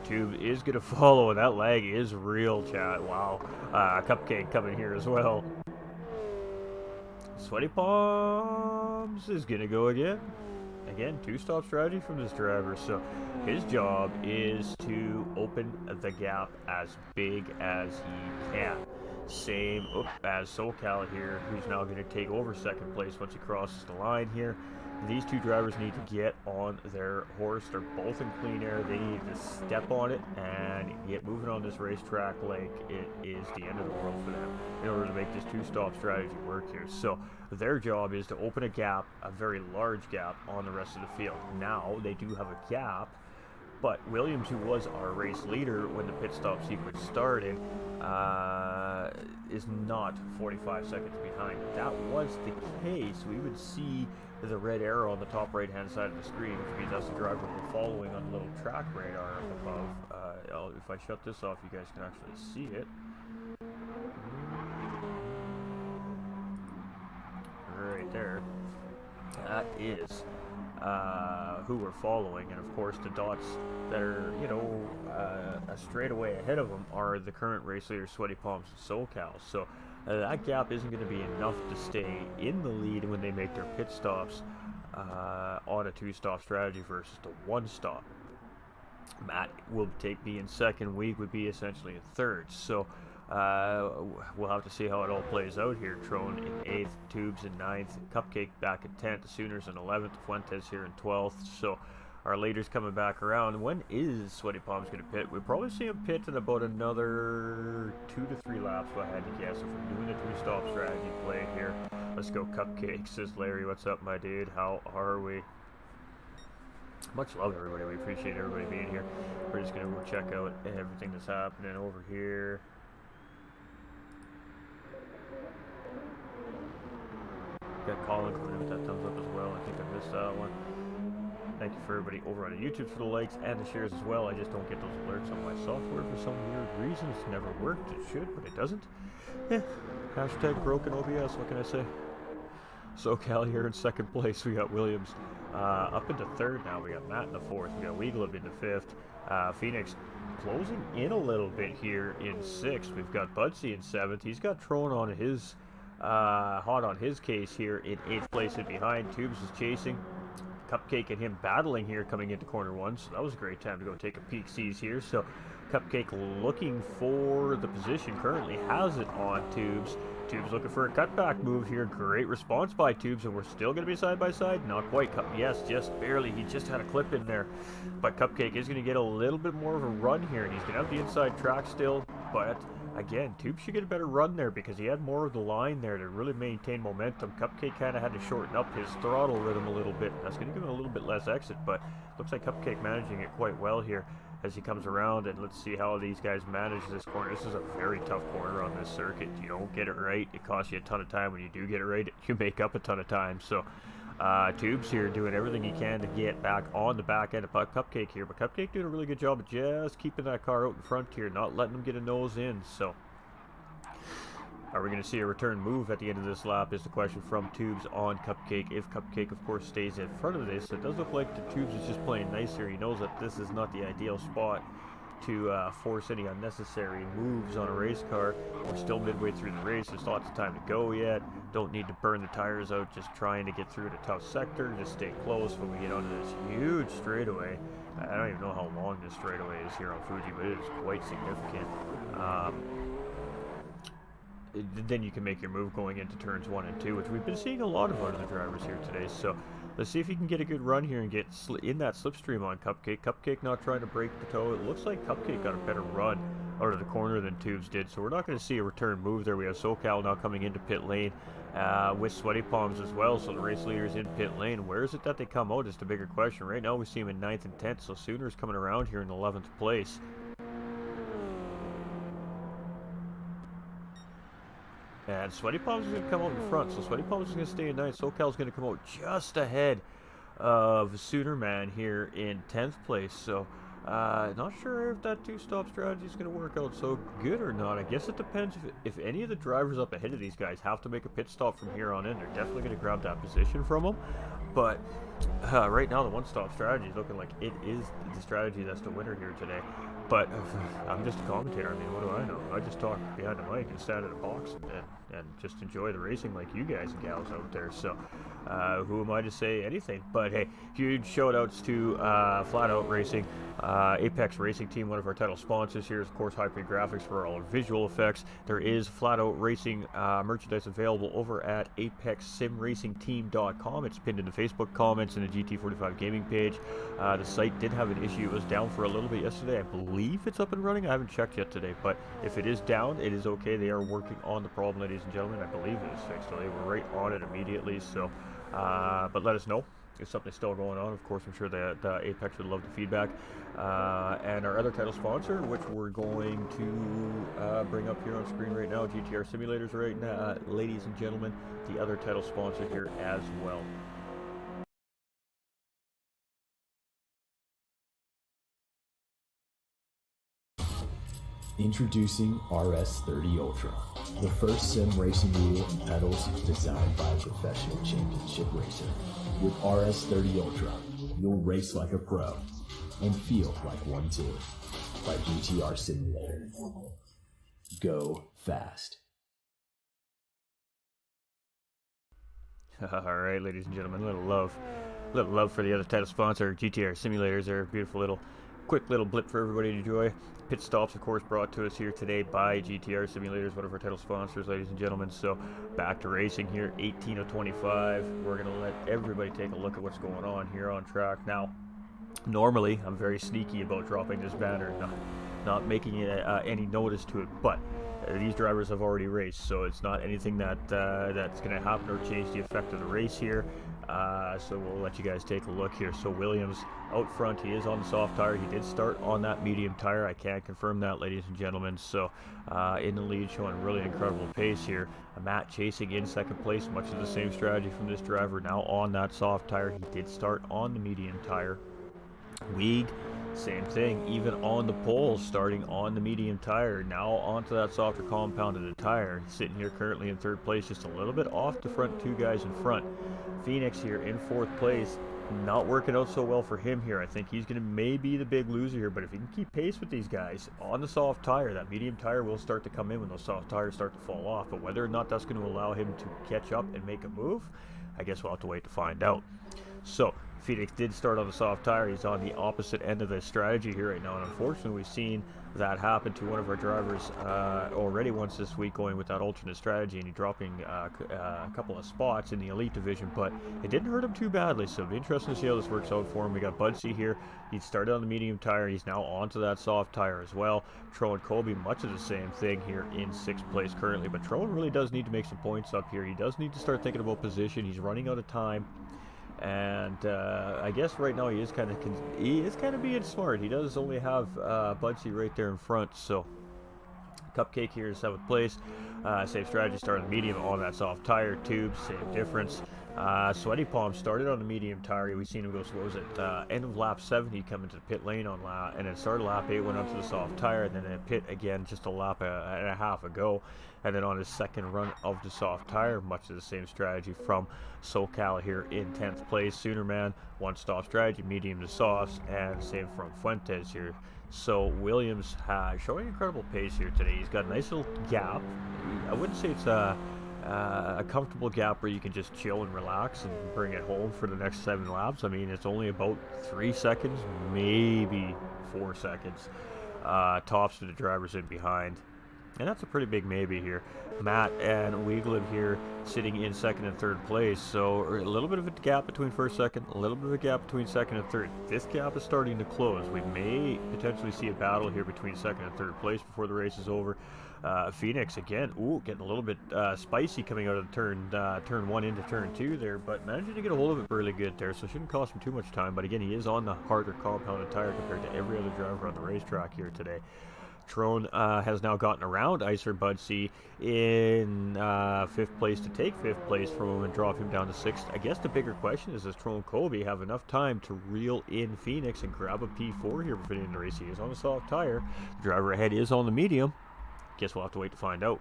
Tube is going to follow, and that lag is real, chat. Wow. Cupcake coming here as well. Sweaty Palms is going to go again. Again, two-stop strategy from this driver. So his job is to open the gap as big as he can. Same as SoCal here, who's now going to take over second place once he crosses the line here. These two drivers need to get on their horse. They're both in clean air. They need to step on it and get moving on this racetrack like it is the end of the world for them in order to make this two-stop strategy work here. So their job is to open a gap, a very large gap, on the rest of the field. Now they do have a gap, but Williams, who was our race leader when the pit stop sequence started, is not 45 seconds behind. If that was the case, we would see the red arrow on the top right hand side of the screen, which means that's the driver we're following on the little track radar up above. If I shut this off, you guys can actually see it. Right there. That is who we're following, and of course the dots that are, you know, a straightaway ahead of them are the current race leaders, Sweaty Palms and SoCal. So that gap isn't going to be enough to stay in the lead when they make their pit stops on a two-stop strategy versus the one-stop. Matt will be in second. Week would be essentially in third. So we'll have to see how it all plays out here. Trone in 8th, Tubes in 9th, Cupcake back in 10th, Sooners in 11th, Fuentes here in 12th. So our leaders coming back around. When is Sweaty Palms going to pit? We'll probably see him pit in about another 2 to 3 laps, if I had to guess, if we're doing a two-stop strategy play here. Let's go, Cupcake, says Larry. What's up, my dude? How are we? Much love, everybody. We appreciate everybody being here. We're just going to go check out everything that's happening over here. Got Colin coming in with that thumbs up as well. I think I missed that one. Thank you for everybody over on YouTube for the likes and the shares as well. I just don't get those alerts on my software for some weird reason. It's never worked. It should, but it doesn't. Yeah. Hashtag broken OBS. What can I say? SoCal here in second place. We got Williams up into third now. We got Matt in the fourth. We got Weeglub into fifth. Phoenix closing in a little bit here in sixth. We've got Budsy in seventh. He's got Trone on his hot on his case here in 8th place and behind. Tubes is chasing. Cupcake and him battling here coming into corner one, so that was a great time to go take a peek sees here. So Cupcake looking for the position, currently has it on Tubes. Tubes looking for a cutback move here. Great response by Tubes, and we're still going to be side by side. Not quite. Yes, just barely. He just had a clip in there, but Cupcake is going to get a little bit more of a run here, and he's going to have the inside track still, but again, Tubes should get a better run there because he had more of the line there to really maintain momentum. Cupcake kind of had to shorten up his throttle rhythm a little bit. That's going to give him a little bit less exit, but looks like Cupcake managing it quite well here as he comes around. And let's see how these guys manage this corner. This is a very tough corner on this circuit. You don't get it right, it costs you a ton of time. When you do get it right, you make up a ton of time. So Tubes here doing everything he can to get back on the back end of Cupcake here, but Cupcake doing a really good job of just keeping that car out in front here, not letting him get a nose in. So are we going to see a return move at the end of this lap is the question from Tubes on Cupcake. If Cupcake, of course, stays in front of this, it does look like the Tubes is just playing nice here. He knows that this is not the ideal spot to force any unnecessary moves on a race car. We're still midway through the race. There's lots of time to go yet. Don't need to burn the tires out, just trying to get through the tough sector. Just stay close when we get onto this huge straightaway. I don't even know how long this straightaway is here on Fuji, but it is quite significant. Then you can make your move going into turns 1 and 2, which we've been seeing a lot of out of the drivers here today. So let's see if he can get a good run here and get in that slipstream on Cupcake. Cupcake not trying to break the toe. It looks like Cupcake got a better run out of the corner than Tubes did. So we're not going to see a return move there. We have SoCal now coming into pit lane with Sweaty Palms as well. So the race leaders in pit lane. Where is it that they come out is the bigger question. Right now we see them in 9th and 10th. So Sooners coming around here in 11th place. And Sweaty Palms is going to come out in front. So Sweaty Palms is going to stay in 9th. SoCal is going to come out just ahead of Sooner Man here in 10th place. So not sure if that two-stop strategy is going to work out so good or not. I guess it depends if any of the drivers up ahead of these guys have to make a pit stop from here on in. They're definitely going to grab that position from them. But right now the one-stop strategy is looking like it is the strategy that's the winner here today. But I'm just a commentator. I mean, what do I know? I just talk behind the mic and stand in a box and just enjoy the racing like you guys and gals out there. So who am I to say anything? But hey, huge shout outs to Flat Out Racing, Apex Racing Team, one of our title sponsors here is of course Hyper Graphics for all our visual effects. There is Flat Out Racing merchandise available over at apexsimracingteam.com. It's pinned in the Facebook comments and the GT45 Gaming page. The site did have an issue. It was down for a little bit yesterday. I believe it's up and running. I haven't checked yet today, but if it is down, it is okay. They are working on the problem, ladies and gentlemen. I believe it is fixed, so they were right on it immediately. So, but let us know if something's still going on. Of course, I'm sure that Apex would love the feedback. And our other title sponsor, which we're going to bring up here on screen right now, GTR Simulators right now, ladies and gentlemen, the other title sponsor here as well. Introducing RS30 Ultra, the first sim racing wheel and pedals designed by a professional championship racer. With RS30 Ultra, you'll race like a pro and feel like one too. By GTR Simulator. Go fast. Alright, ladies and gentlemen, a little love for the other title sponsor, GTR Simulators. They're a beautiful quick little blip for everybody to enjoy. Pit stops, of course, brought to us here today by GTR Simulators, one of our title sponsors, ladies and gentlemen. So back to racing here, 18 of 25. We're going to let everybody take a look at what's going on here on track. Now, normally, I'm very sneaky about dropping this banner, not making any notice to it, but these drivers have already raced, so it's not anything that's going to happen or change the effect of the race here. So we'll let you guys take a look here. So Williams out front, he is on the soft tire. He did start on that medium tire. I can confirm that, ladies and gentlemen. So in the lead, showing really incredible pace here. Matt chasing in second place, much of the same strategy from this driver. Now on that soft tire, he did start on the medium tire. Weeg, same thing, even on the pole, starting on the medium tire, now onto that softer compounded tire. He's sitting here currently in third place, just a little bit off the front two guys in front. Phoenix here in fourth place, not working out so well for him here. I think he's going to maybe the big loser here, but if he can keep pace with these guys on the soft tire, that medium tire will start to come in when those soft tires start to fall off. But whether or not that's going to allow him to catch up and make a move, I guess we'll have to wait to find out. So Phoenix did start on the soft tire. He's on the opposite end of the strategy here right now, and unfortunately we've seen that happen to one of our drivers already once this week, going with that alternate strategy, and he dropping a couple of spots in the elite division, but it didn't hurt him too badly. So it'll be interesting to see how this works out for him. We got Budsy here. He started on the medium tire. He's now onto that soft tire as well. Tro and Colby, much of the same thing here in sixth place currently, but Tro really does need to make some points up here. He does need to start thinking about position. He's running out of time. And I guess right now he is kind of being smart. He does only have Budsy right there in front. So Cupcake here is 7th place. Same strategy, starting the medium on that soft tire. Tubes, same difference. Sweaty Palm started on the medium tire. We've seen him go, so what was it, end of lap 7, he'd come into the pit lane on lap, and then started lap 8, went onto the soft tire, and then in pit again just a lap and a half ago. And then on his second run of the soft tire, much of the same strategy from SoCal here in 10th place. Sooner Man, one stop strategy, medium to softs, and same from Fuentes here. So Williams showing incredible pace here today. He's got a nice little gap. I wouldn't say it's a comfortable gap where you can just chill and relax and bring it home for the next 7 laps. I mean, it's only about 3 seconds, maybe 4 seconds. Tops to the drivers in behind. And that's a pretty big maybe here. Matt and Weeglib here sitting in second and third place. So a little bit of a gap between first, second, a little bit of a gap between second and third. This gap is starting to close. We may potentially see a battle here between second and third place before the race is over. Phoenix again, getting a little bit spicy coming out of the turn one into turn two there, but managing to get a hold of it really good there, so shouldn't cost him too much time. But again, he is on the harder compounded tire compared to every other driver on the racetrack here today. Trone has now gotten around Icer Budsey in 5th place to take 5th place from him and drop him down to 6th. I guess the bigger question is, does Trone Colby have enough time to reel in Phoenix and grab a P4 here before the end of the race? He is on the soft tire. The driver ahead is on the medium. Guess we'll have to wait to find out.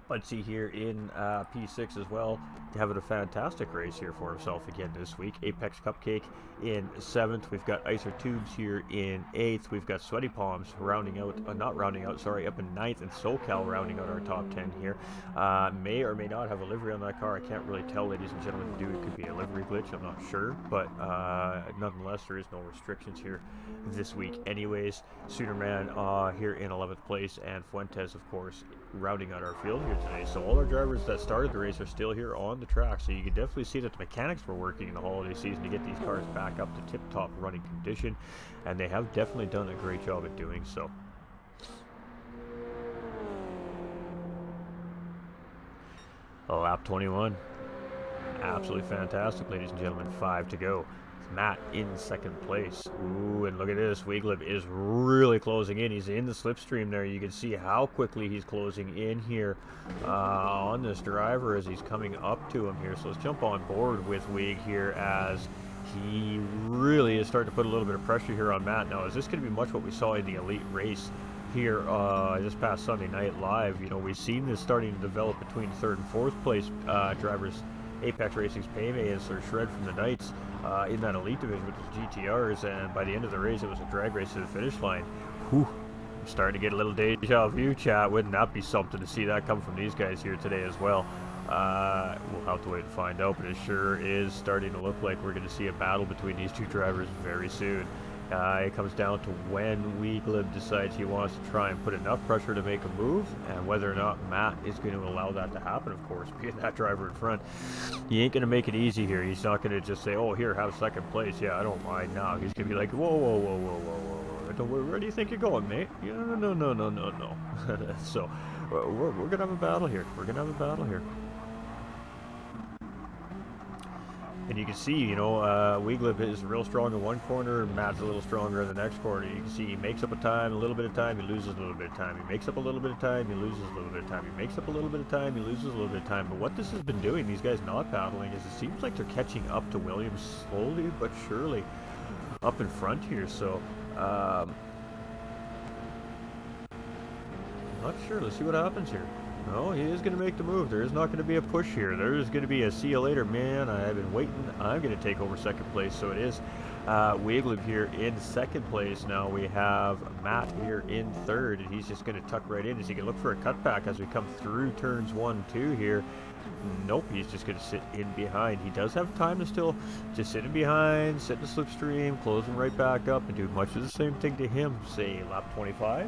Budsey here in P6 as well, having a fantastic race here for himself again this week. Apex Cupcake in 7th. We've got Icer Tubes here in 8th. We've got Sweaty Palms rounding out, up in 9th, and SoCal rounding out our top 10 here. May or may not have a livery on that car. I can't really tell, ladies and gentlemen. It could be a livery glitch. I'm not sure, but nonetheless, there is no restrictions here this week. Anyways, Soonerman here in 11th place, and Fuentes, of course, rounding out our field here today. So all our drivers that started the race are still here on the track, so you can definitely see that the mechanics were working in the holiday season to get these cars back up to tip-top running condition, and they have definitely done a great job at doing so. Lap 21. Absolutely fantastic, ladies and gentlemen. 5 to go. Matt in 2nd place. Ooh, and look at this. Weeglib is really closing in. He's in the slipstream there. You can see how quickly he's closing in here on this driver as he's coming up to him here. So let's jump on board with Weeg here as he really is starting to put a little bit of pressure here on Matt. Now, is this going to be much what we saw in the elite race here this past Sunday night live? You know, we've seen this starting to develop between 3rd and 4th place drivers. Apex Racing's Paymay and Sir Shred from the Knights in that elite division with the GTRs, and by the end of the race it was a drag race to the finish line. Whew, I'm starting to get a little deja vu, chat. Wouldn't that be something to see that come from these guys here today as well? We'll have to wait and find out, but it sure is starting to look like we're going to see a battle between these two drivers very soon. It comes down to when Weeglib decides he wants to try and put enough pressure to make a move, and whether or not Matt is going to allow that to happen, of course, being that driver in front. He ain't going to make it easy here. He's not going to just say, oh, here, have 2nd place. Yeah, I don't mind now. He's going to be like, whoa, whoa, whoa, whoa, whoa, whoa. Where do you think you're going, mate? Yeah, no. So, we're going to have a battle here. And you can see, you know, Weeglib is real strong in one corner, Matt's a little stronger in the next corner. You can see he makes up a little bit of time, he loses a little bit of time. He makes up a little bit of time, he loses a little bit of time. He makes up a little bit of time, he loses a little bit of time. But what this has been doing, these guys not battling, is it seems like they're catching up to Williams slowly but surely up in front here. So, not sure. Let's see what happens here. No, he is going to make the move. There is not going to be a push here. There is going to be a see you later, man. I've been waiting. I'm going to take over 2nd place. So it is Weeglib here in 2nd place. Now we have Matt here in 3rd, and he's just going to tuck right in as he can look for a cutback as we come through turns 1, 2 here. Nope, he's just going to sit in behind. He does have time to still just sit in behind, sit in the slipstream, close him right back up, and do much of the same thing to him, say lap 25.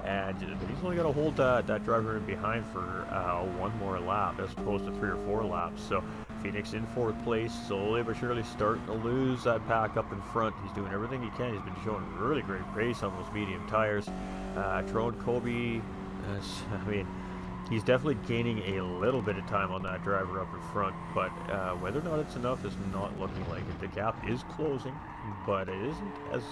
And he's only got to hold that driver in behind for 1 more lap as opposed to 3 or 4 laps. So Phoenix in 4th place, slowly but surely starting to lose that pack up in front. He's doing everything he can. He's been showing really great pace on those medium tires. Trone Colby, I mean, he's definitely gaining a little bit of time on that driver up in front, but whether or not it's enough is not looking like it. The gap is closing, but it isn't as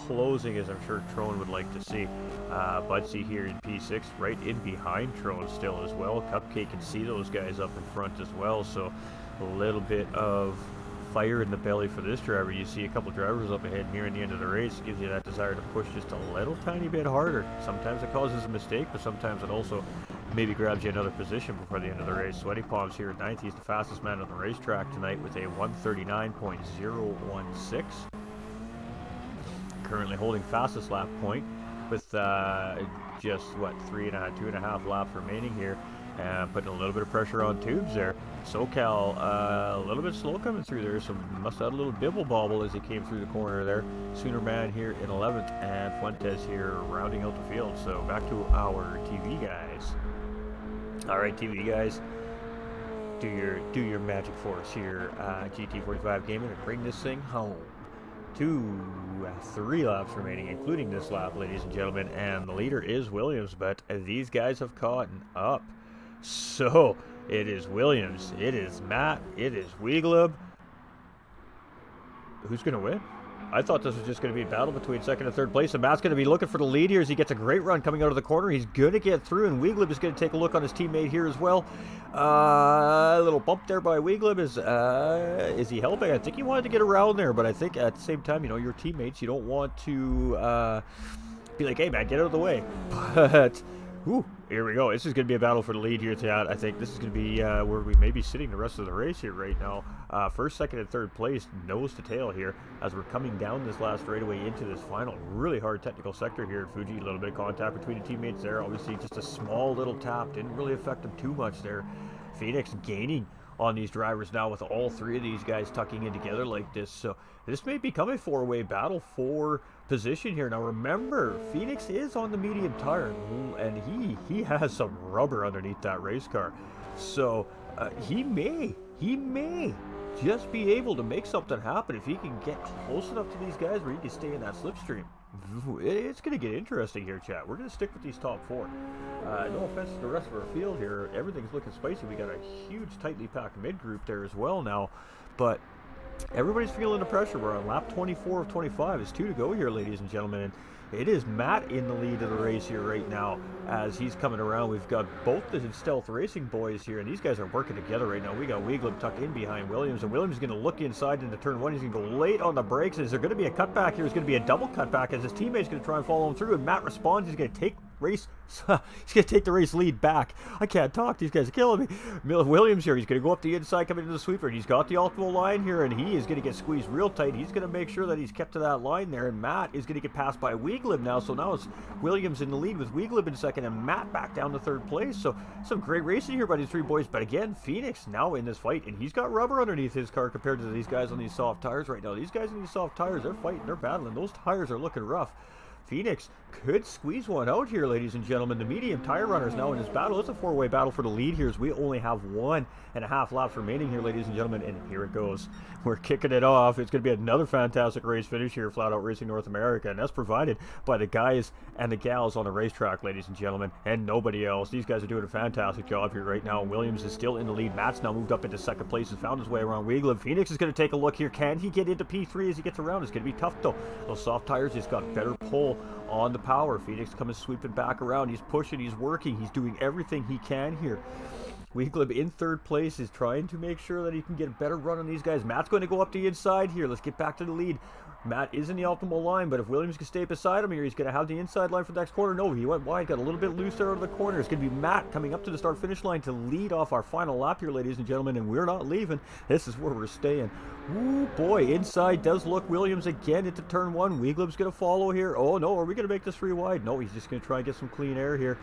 closing as I'm sure Trone would like to see. Budsey here in P6, right in behind Trone still as well. Cupcake can see those guys up in front as well, so a little bit of fire in the belly for this driver. You see a couple drivers up ahead nearing the end of the race. Gives you that desire to push just a little tiny bit harder. Sometimes it causes a mistake, but sometimes it also maybe grabs you another position before the end of the race. Sweaty Palms here at 9th. He's the fastest man on the racetrack tonight with a 1:39.016. Currently holding fastest lap point with just what 2.5 laps remaining here. And putting a little bit of pressure on tubes there. SoCal a little bit slow coming through there, so must have had a little bibble bobble as he came through the corner there. Sooner Man here in 11th, and Fuentes here rounding out the field. So back to our TV guys. All right, TV guys, do your magic for us here, GT45 Gaming, and bring this thing home. 3 laps remaining, including this lap, ladies and gentlemen, and the leader is Williams, but these guys have caught up. So it is Williams, it is Matt, it is Weeglub. Who's going to win? I thought this was just going to be a battle between second and third place, and Matt's going to be looking for the lead here as he gets a great run coming out of the corner. He's going to get through, and Weeglub is going to take a look on his teammate here as well. A little bump there by Weeglub. Is he helping? I think he wanted to get around there, but I think at the same time, you know, your teammates, you don't want to be like, hey, man, get out of the way. But ooh, here we go. This is going to be a battle for the lead here, Chad. I think this is going to be where we may be sitting the rest of the race here right now. First, second, and third place, nose to tail here, as we're coming down this last straightaway into this final really hard technical sector here at Fuji. A little bit of contact between the teammates there. Obviously, just a small little tap. Didn't really affect them too much there. Phoenix gaining on these drivers now with all 3 of these guys tucking in together like this. So this may become a 4-way battle for position here. Now remember, Phoenix is on the medium tire, and he has some rubber underneath that race car. So he may just be able to make something happen if he can get close enough to these guys where he can stay in that slipstream. It's going to get interesting here, chat. We're going to stick with these top 4. No offense to the rest of our field here. Everything's looking spicy. We got a huge, tightly packed mid group there as well now. But everybody's feeling the pressure. We're on lap 24 of 25. It's 2 to go here, ladies and gentlemen. And it is Matt in the lead of the race here right now as he's coming around. We've got both the Stealth Racing boys here, and these guys are working together right now. We got Weeglub tucked in behind Williams, and Williams is going to look inside into turn 1. He's going to go late on the brakes. Is there going to be a cutback here? There's going to be a double cutback as his teammate's going to try and follow him through, and Matt responds. He's going to take the race lead back. I can't talk. These guys are killing me. Williams here. He's going to go up the inside, coming into the sweeper. He's got the optimal line here, and he is going to get squeezed real tight. He's going to make sure that he's kept to that line there, and Matt is going to get passed by Weeglub now. So now it's Williams in the lead with Weeglub in second, and Matt back down to third place. So some great racing here by these 3 boys. But again, Phoenix now in this fight, and he's got rubber underneath his car compared to these guys on these soft tires right now. These guys on these soft tires, they're fighting, they're battling. Those tires are looking rough. Phoenix could squeeze one out here, ladies and gentlemen. The medium tire runners now in this battle. It's a 4-way battle for the lead here as we only have 1.5 laps remaining here, ladies and gentlemen. And here it goes. We're kicking it off. It's going to be another fantastic race finish here, Flat Out Racing North America. And that's provided by the guys and the gals on the racetrack, ladies and gentlemen, and nobody else. These guys are doing a fantastic job here right now. Williams is still in the lead. Matt's now moved up into second place and found his way around Weeglub. Phoenix is going to take a look here. Can he get into P3 as he gets around? It's going to be tough, though. Those soft tires just got better pull on the power. Phoenix coming sweeping back around. He's pushing, he's working, he's doing everything he can here. Weeglub in third place is trying to make sure that he can get a better run on these guys. Matt's going to go up the inside here. Let's get back to the lead. Matt is in the optimal line, but if Williams can stay beside him here, he's going to have the inside line for the next corner. No, he went wide, got a little bit loose there out of the corner. It's going to be Matt coming up to the start-finish line to lead off our final lap here, ladies and gentlemen, and we're not leaving. This is where we're staying. Ooh, boy, inside does look Williams again into turn 1. Weeglub's going to follow here. Oh, no, are we going to make this 3 wide? No, he's just going to try and get some clean air here.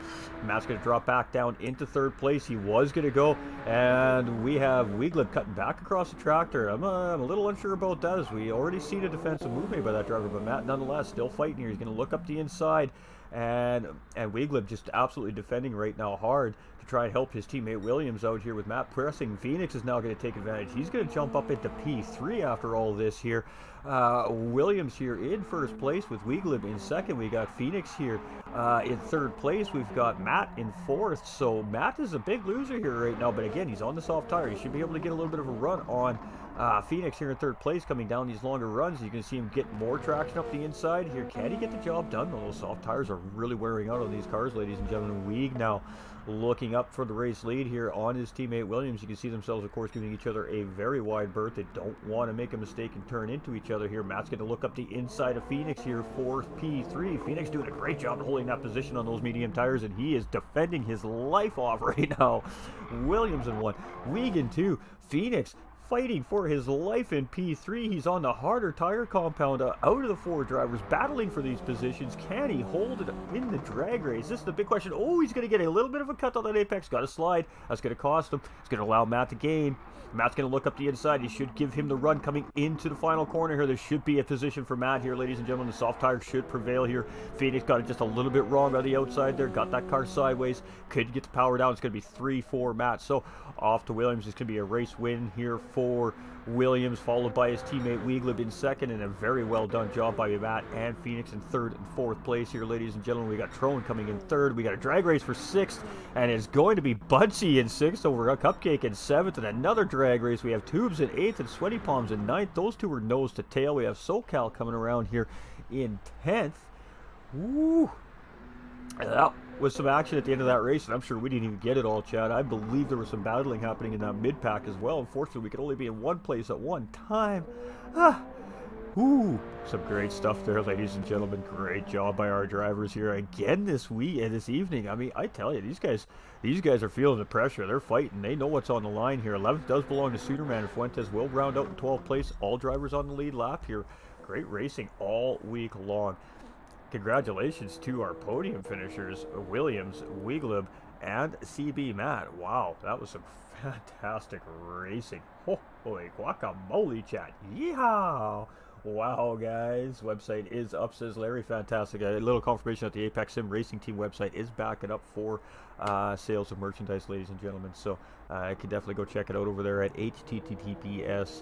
Matt's going to drop back down into third place. He was going to go, and we have Weeglub cutting back across the tractor. I'm a little unsure about that as we already see the defensive move made by that driver, but Matt nonetheless still fighting here. He's going to look up the inside, and Weeglub just absolutely defending right now hard to try and help his teammate Williams out here with Matt pressing. Phoenix is now going to take advantage. He's going to jump up into P3 after all this here. Williams here in first place with Weeglub in second. We got Phoenix here in third place. We've got Matt in fourth. So Matt is a big loser here right now, but again, he's on the soft tire. He should be able to get a little bit of a run on Phoenix here in third place coming down these longer runs. You can see him get more traction up the inside here. Can he get the job done? Those soft tires are really wearing out on these cars, ladies and gentlemen. Weeg now looking up for the race lead here on his teammate Williams. You can see themselves, of course, giving each other a very wide berth. They don't want to make a mistake and turn into each other here. Matt's going to look up the inside of Phoenix here for P3. Phoenix doing a great job of holding that position on those medium tires, and he is defending his life off right now. Williams in 1, Weeg in 2, Phoenix fighting for his life in P3. He's on the harder tire compound, out of the 4 drivers, battling for these positions. Can he hold it in the drag race? This is the big question. Oh, he's going to get a little bit of a cut on that apex. Got to slide. That's going to cost him. It's going to allow Matt to gain. Matt's going to look up the inside. He should give him the run coming into the final corner here. There should be a position for Matt here, ladies and gentlemen. The soft tire should prevail here. Phoenix got it just a little bit wrong on the outside there. Got that car sideways. Could get the power down. It's going to be 3-4 Matt. So off to Williams. It's going to be a race win here for Williams, followed by his teammate Wiegleb in second, and a very well done job by Matt and Phoenix in third and fourth place here, ladies and gentlemen. We got Trone coming in third. We got a drag race for sixth, and it's going to be Budsy in sixth over a Cupcake in seventh, and another drag race. We have Tubes in eighth and Sweaty Palms in ninth. Those two were nose to tail. We have SoCal coming around here in 10th. Woo! That was some action at the end of that race, and I'm sure we didn't even get it all, Chad. I believe there was some battling happening in that mid-pack as well. Unfortunately, we could only be in one place at one time. Ooh, some great stuff there, ladies and gentlemen. Great job by our drivers here again this week and this evening. I mean, I tell you, these guys are feeling the pressure. They're fighting. They know what's on the line here. 11th does belong to Suderman, and Fuentes will round out in 12th place. All drivers on the lead lap here. Great racing all week long. Congratulations to our podium finishers, Williams, Wiegleb, and CB Matt. Wow, that was some fantastic racing. Holy guacamole, chat. Yeehaw! Wow, guys. Website is up, says Larry. Fantastic. A little confirmation that the Apex Sim Racing Team website is backing up for sales of merchandise, ladies and gentlemen. So you can definitely go check it out over there at https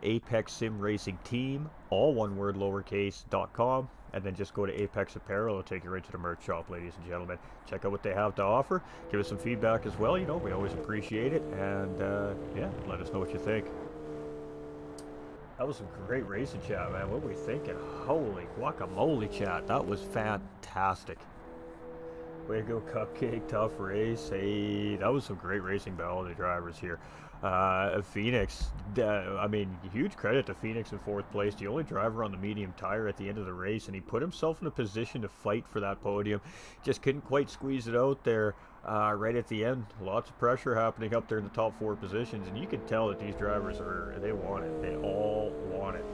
Apex Sim Racing Team, all one word, lowercase.com. And then just go to Apex Apparel. It'll take you right to the merch shop, ladies and gentlemen. Check out what they have to offer. Give us some feedback as well. You know, we always appreciate it. And, yeah, let us know what you think. That was some great racing, chat, man. What were we thinking? Holy guacamole, chat. That was fantastic. Way to go, Cupcake. Tough race. Hey, that was some great racing by all the drivers here. Phoenix, I mean, huge credit to Phoenix in fourth place. The only driver on the medium tire at the end of the race, and he put himself in a position to fight for that podium. Just couldn't quite squeeze it out there right at the end. Lots of pressure happening up there in the top 4 positions, and you can tell that these drivers they want it. They all want it.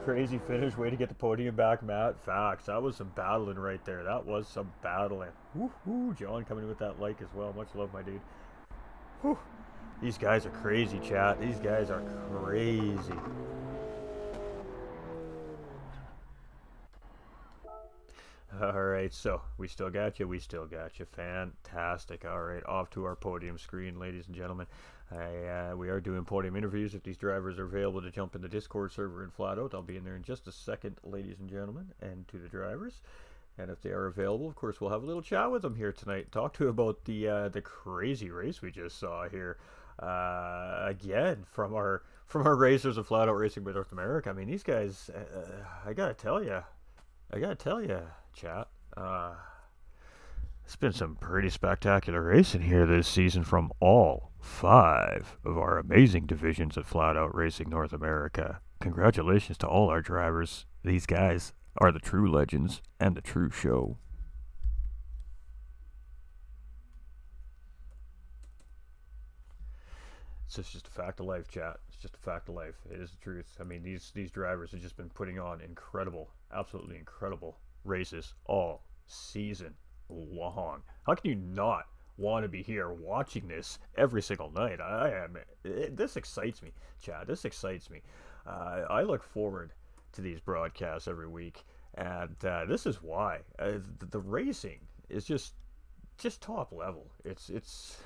Crazy finish. Way to get the podium back, Matt. Facts. That was some battling right there. That was some battling. Woohoo! John coming in with that like as well. Much love, my dude. Whew. These guys are crazy, chat. These guys are crazy. Alright, so we still got you. We still got you. Fantastic. Alright, off to our podium screen, ladies and gentlemen. We are doing podium interviews. If these drivers are available to jump in the Discord server and flat out, I'll be in there in just a second, ladies and gentlemen, and to the drivers. And if they are available, of course, we'll have a little chat with them here tonight. Talk to about the crazy race we just saw here. Again, from our racers of Flat Out Racing by North America. I mean, these guys, I gotta tell you, chat. It's been some pretty spectacular racing here this season from all 5 of our amazing divisions of Flat Out Racing North America. Congratulations to all our drivers. These guys are the true legends and the true show. It's just a fact of life, chat. It's just a fact of life. It is the truth. I mean, these drivers have just been putting on incredible, absolutely incredible races all season long. How can you not want to be here watching this every single night? This excites me, chat. This excites me. I look forward to these broadcasts every week, and this is why. The racing is just top level. It's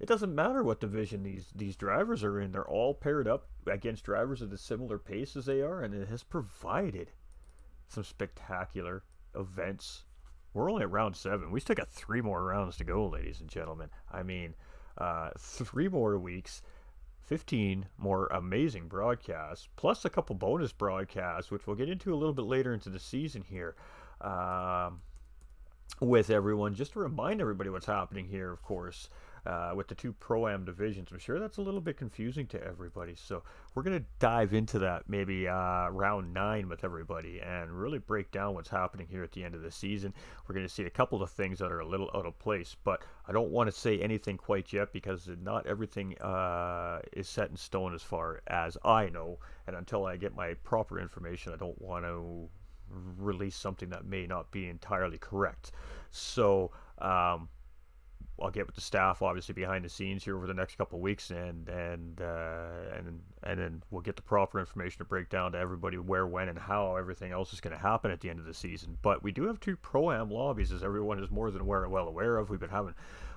it doesn't matter what division these drivers are in. They're all paired up against drivers at a similar pace as they are, and it has provided some spectacular events. We're only at round 7. We still got 3 more rounds to go, ladies and gentlemen. I mean, 3 more weeks, 15 more amazing broadcasts, plus a couple bonus broadcasts, which we'll get into a little bit later into the season here. With everyone, just to remind everybody what's happening here, of course. with the two Pro-Am divisions. I'm sure that's a little bit confusing to everybody. So we're going to dive into that maybe round 9 with everybody and really break down what's happening here at the end of the season. We're going to see a couple of things that are a little out of place, but I don't want to say anything quite yet because not everything is set in stone as far as I know, and until I get my proper information, I don't want to release something that may not be entirely correct. So I'll get with the staff, obviously, behind the scenes here over the next couple of weeks, and then we'll get the proper information to break down to everybody where, when, and how everything else is going to happen at the end of the season. But we do have 2 Pro-Am lobbies, as everyone is more than well aware of. We've been having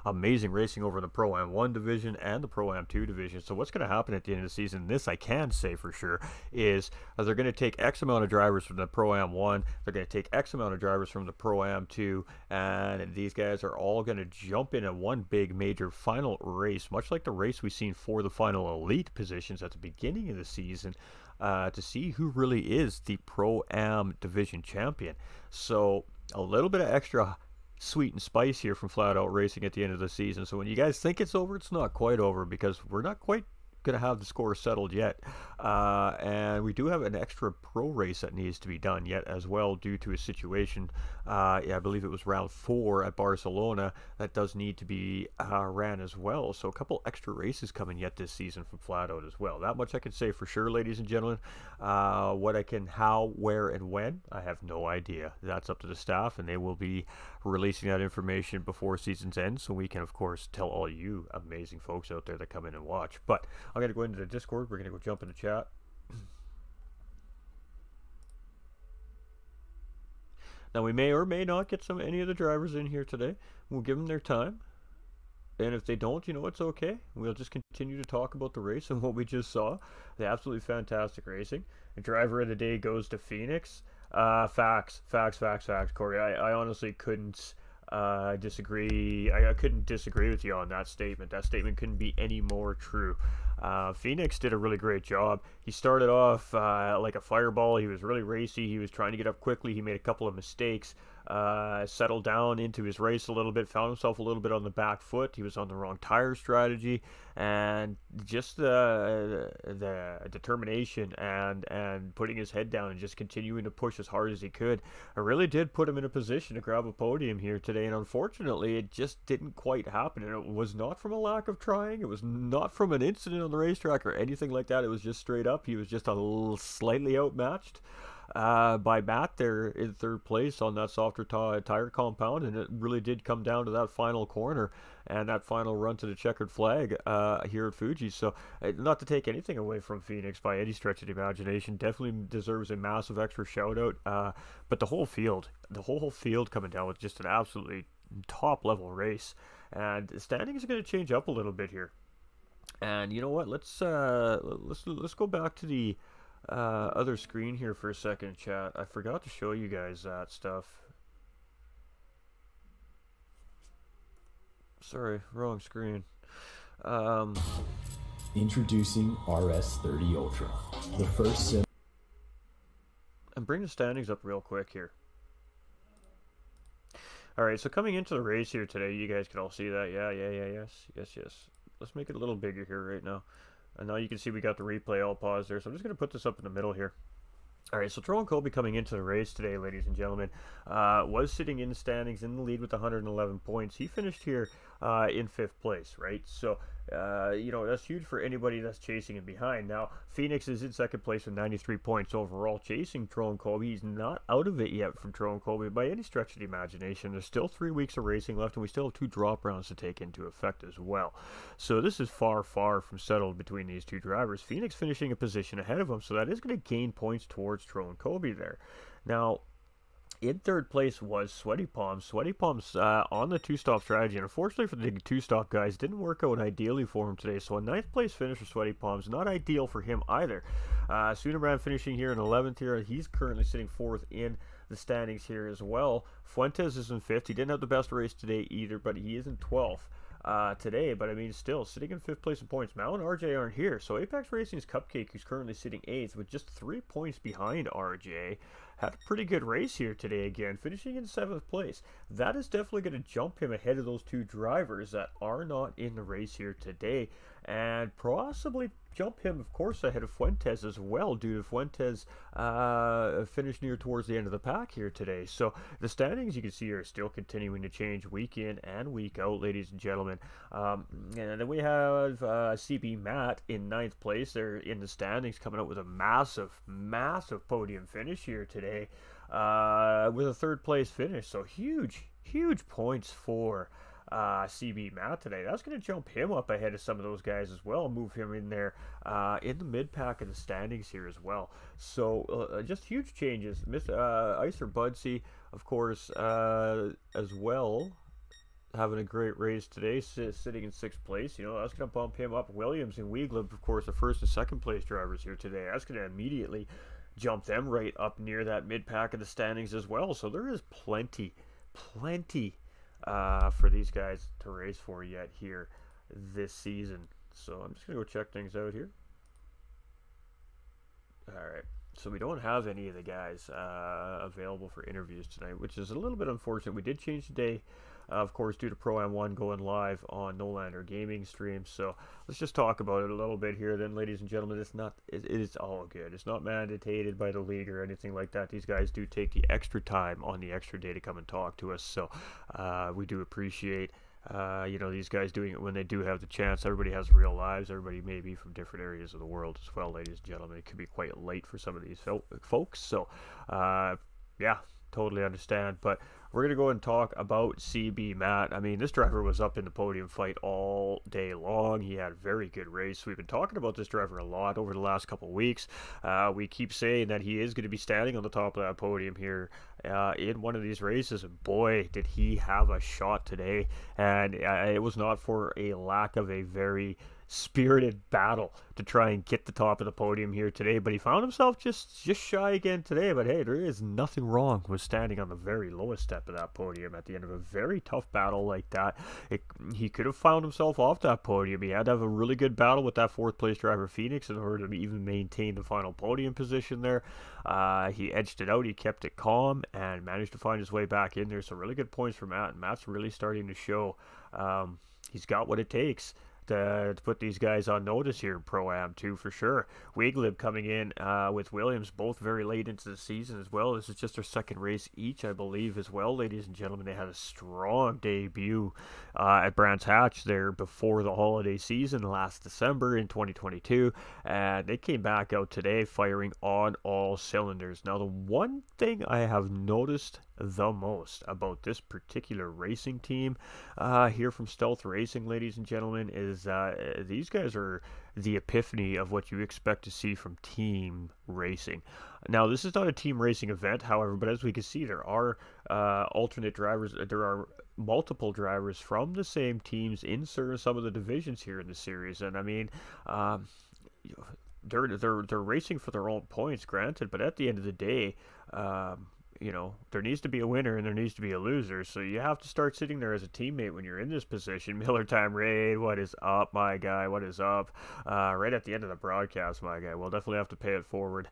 amazing racing over the Pro-Am 1 division and the Pro-Am 2 division. So what's going to happen at the end of the season, this I can say for sure, is they're going to take X amount of drivers from the Pro-Am 1, they're going to take X amount of drivers from the Pro-Am 2, and these guys are all going to jump in one big major final race, much like the race we've seen for the final elite positions at the beginning of the season, to see who really is the Pro-Am division champion. So a little bit of extra sweet and spice here from Flat Out Racing at the end of the season. So when you guys think it's over, it's not quite over, because we're not quite going to have the score settled yet, and we do have an extra pro race that needs to be done yet as well, due to a situation, I believe it was round 4 at Barcelona, that does need to be ran as well. So a couple extra races coming yet this season from Flat Out as well. That much I can say for sure, ladies and gentlemen. What I can, how, where, and when, I have no idea. That's up to the staff, and they will be releasing that information before season's end, so we can of course tell all you amazing folks out there that come in and watch. But I'm going to go into the Discord. We're going to go jump in the chat. Now we may or may not get any of the drivers in here today. We'll give them their time, and if they don't, it's okay. We'll just continue to talk about the race and what we just saw. The absolutely fantastic racing. The driver of the day goes to Phoenix. Facts, Corey. I honestly couldn't disagree. I couldn't disagree with you on that statement. That statement couldn't be any more true. Phoenix did a really great job. He started off like a fireball. He was really racy. He was trying to get up quickly. He made a couple of mistakes. Settled down into his race a little bit, found himself a little bit on the back foot. He was on the wrong tire strategy, and just the determination and putting his head down and just continuing to push as hard as he could, it really did put him in a position to grab a podium here today. And unfortunately, it just didn't quite happen. And it was not from a lack of trying. It was not from an incident on the racetrack or anything like that. It was just straight up. He was just a little slightly outmatched by Matt there in 3rd place on that softer tire compound, and it really did come down to that final corner and that final run to the checkered flag here at Fuji. So not to take anything away from Phoenix by any stretch of the imagination, definitely deserves a massive extra shout out, but the whole field coming down with just an absolutely top level race, and the standings are going to change up a little bit here. And you know what, let's go back to the other screen here for a second, chat. I forgot to show you guys that stuff. Sorry, wrong screen. Introducing RS30 Ultra, the first sim. And bring the standings up real quick here. Alright, so coming into the race here today, you guys can all see that. Yes. Let's make it a little bigger here right now. And now you can see we got the replay all paused there, so I'm just going to put this up in the middle here. Alright, so Tyrone Colby coming into the race today, ladies and gentlemen, was sitting in the standings in the lead with 111 points. He finished here in 5th place, right? So, that's huge for anybody that's chasing him behind. Now, Phoenix is in 2nd place with 93 points overall, chasing Tyrone Colby. He's not out of it yet from Tyrone Colby by any stretch of the imagination. There's still 3 weeks of racing left, and we still have 2 drop rounds to take into effect as well. So this is far from settled between these 2 drivers. Phoenix finishing a position ahead of him, so that is going to gain points towards Tyrone Colby there. Now, in 3rd place was Sweaty Palms. Sweaty Palms on the 2-stop strategy, and unfortunately for the 2-stop guys, didn't work out ideally for him today. So a 9th place finish for Sweaty Palms, not ideal for him either. Sunabram finishing here in 11th here. He's currently sitting 4th in the standings here as well. Fuentes is in 5th. He didn't have the best race today either, but he is in 12th. Today, but I mean, still sitting in 5th place in points. Mal and RJ aren't here, so Apex Racing's Cupcake, who's currently sitting 8th with just 3 points behind RJ, had a pretty good race here today again, finishing in 7th place. That is definitely going to jump him ahead of those 2 drivers that are not in the race here today, and possibly jump him, of course, ahead of Fuentes as well, due to Fuentes finished near towards the end of the pack here today. So the standings, you can see, are still continuing to change week in and week out, ladies and gentlemen. And then we have CB Matt in 9th place. They're in the standings, coming out with a massive podium finish here today, with a 3rd place finish. So huge points for CB Matt today. That's going to jump him up ahead of some of those guys as well, move him in there in the mid pack of the standings here as well. So just huge changes. Icer Budsey, of course, as well, having a great race today, sitting in 6th place. You know, that's going to bump him up. Williams and Weeglib, of course, the 1st and 2nd place drivers here today. That's going to immediately jump them right up near that mid pack of the standings as well. So there is plenty for these guys to race for yet here this season. So I'm just going to go check things out here. Alright, so we don't have any of the guys available for interviews tonight, which is a little bit unfortunate. We did change the day, of course, due to Pro-Am 1 going live on Nolander Gaming stream. So let's just talk about it a little bit here then, ladies and gentlemen. It is all good. It's not mandated by the league or anything like that. These guys do take the extra time on the extra day to come and talk to us. So we do appreciate these guys doing it when they do have the chance. Everybody has real lives. Everybody may be from different areas of the world as well, ladies and gentlemen. It could be quite late for some of these folks. So, yeah, totally understand. But we're going to go and talk about CB Matt. I mean, this driver was up in the podium fight all day long. He had a very good race. We've been talking about this driver a lot over the last couple of weeks. We keep saying that he is going to be standing on the top of that podium here in one of these races. And boy, did he have a shot today. And it was not for a lack of a very spirited battle to try and get the top of the podium here today, but he found himself just shy again today. But hey, there is nothing wrong with standing on the very lowest step of that podium at the end of a very tough battle like that. He could have found himself off that podium. He had to have a really good battle with that 4th place driver Phoenix in order to even maintain the final podium position there. He edged it out, he kept it calm, and managed to find his way back in there. So really good points for Matt, and Matt's really starting to show he's got what it takes to put these guys on notice here in Pro-Am 2 for sure. Weeglib coming in with Williams, both very late into the season as well. This is just their 2nd race each, I believe, as well, ladies and gentlemen. They had a strong debut at Brands Hatch there before the holiday season last December in 2022, and they came back out today firing on all cylinders. Now, the one thing I have noticed the most about this particular racing team here from Stealth Racing, ladies and gentlemen, is these guys are the epiphany of what you expect to see from team racing. Now, this is not a team racing event, however, but as we can see, there are alternate drivers. There are multiple drivers from the same teams in some of the divisions here in the series, and I mean, they're racing for their own points, granted, but at the end of the day, there needs to be a winner and there needs to be a loser. So you have to start sitting there as a teammate when you're in this position. Miller Time Raid, what is up, my guy? What is up? Right at the end of the broadcast, my guy. We'll definitely have to pay it forward.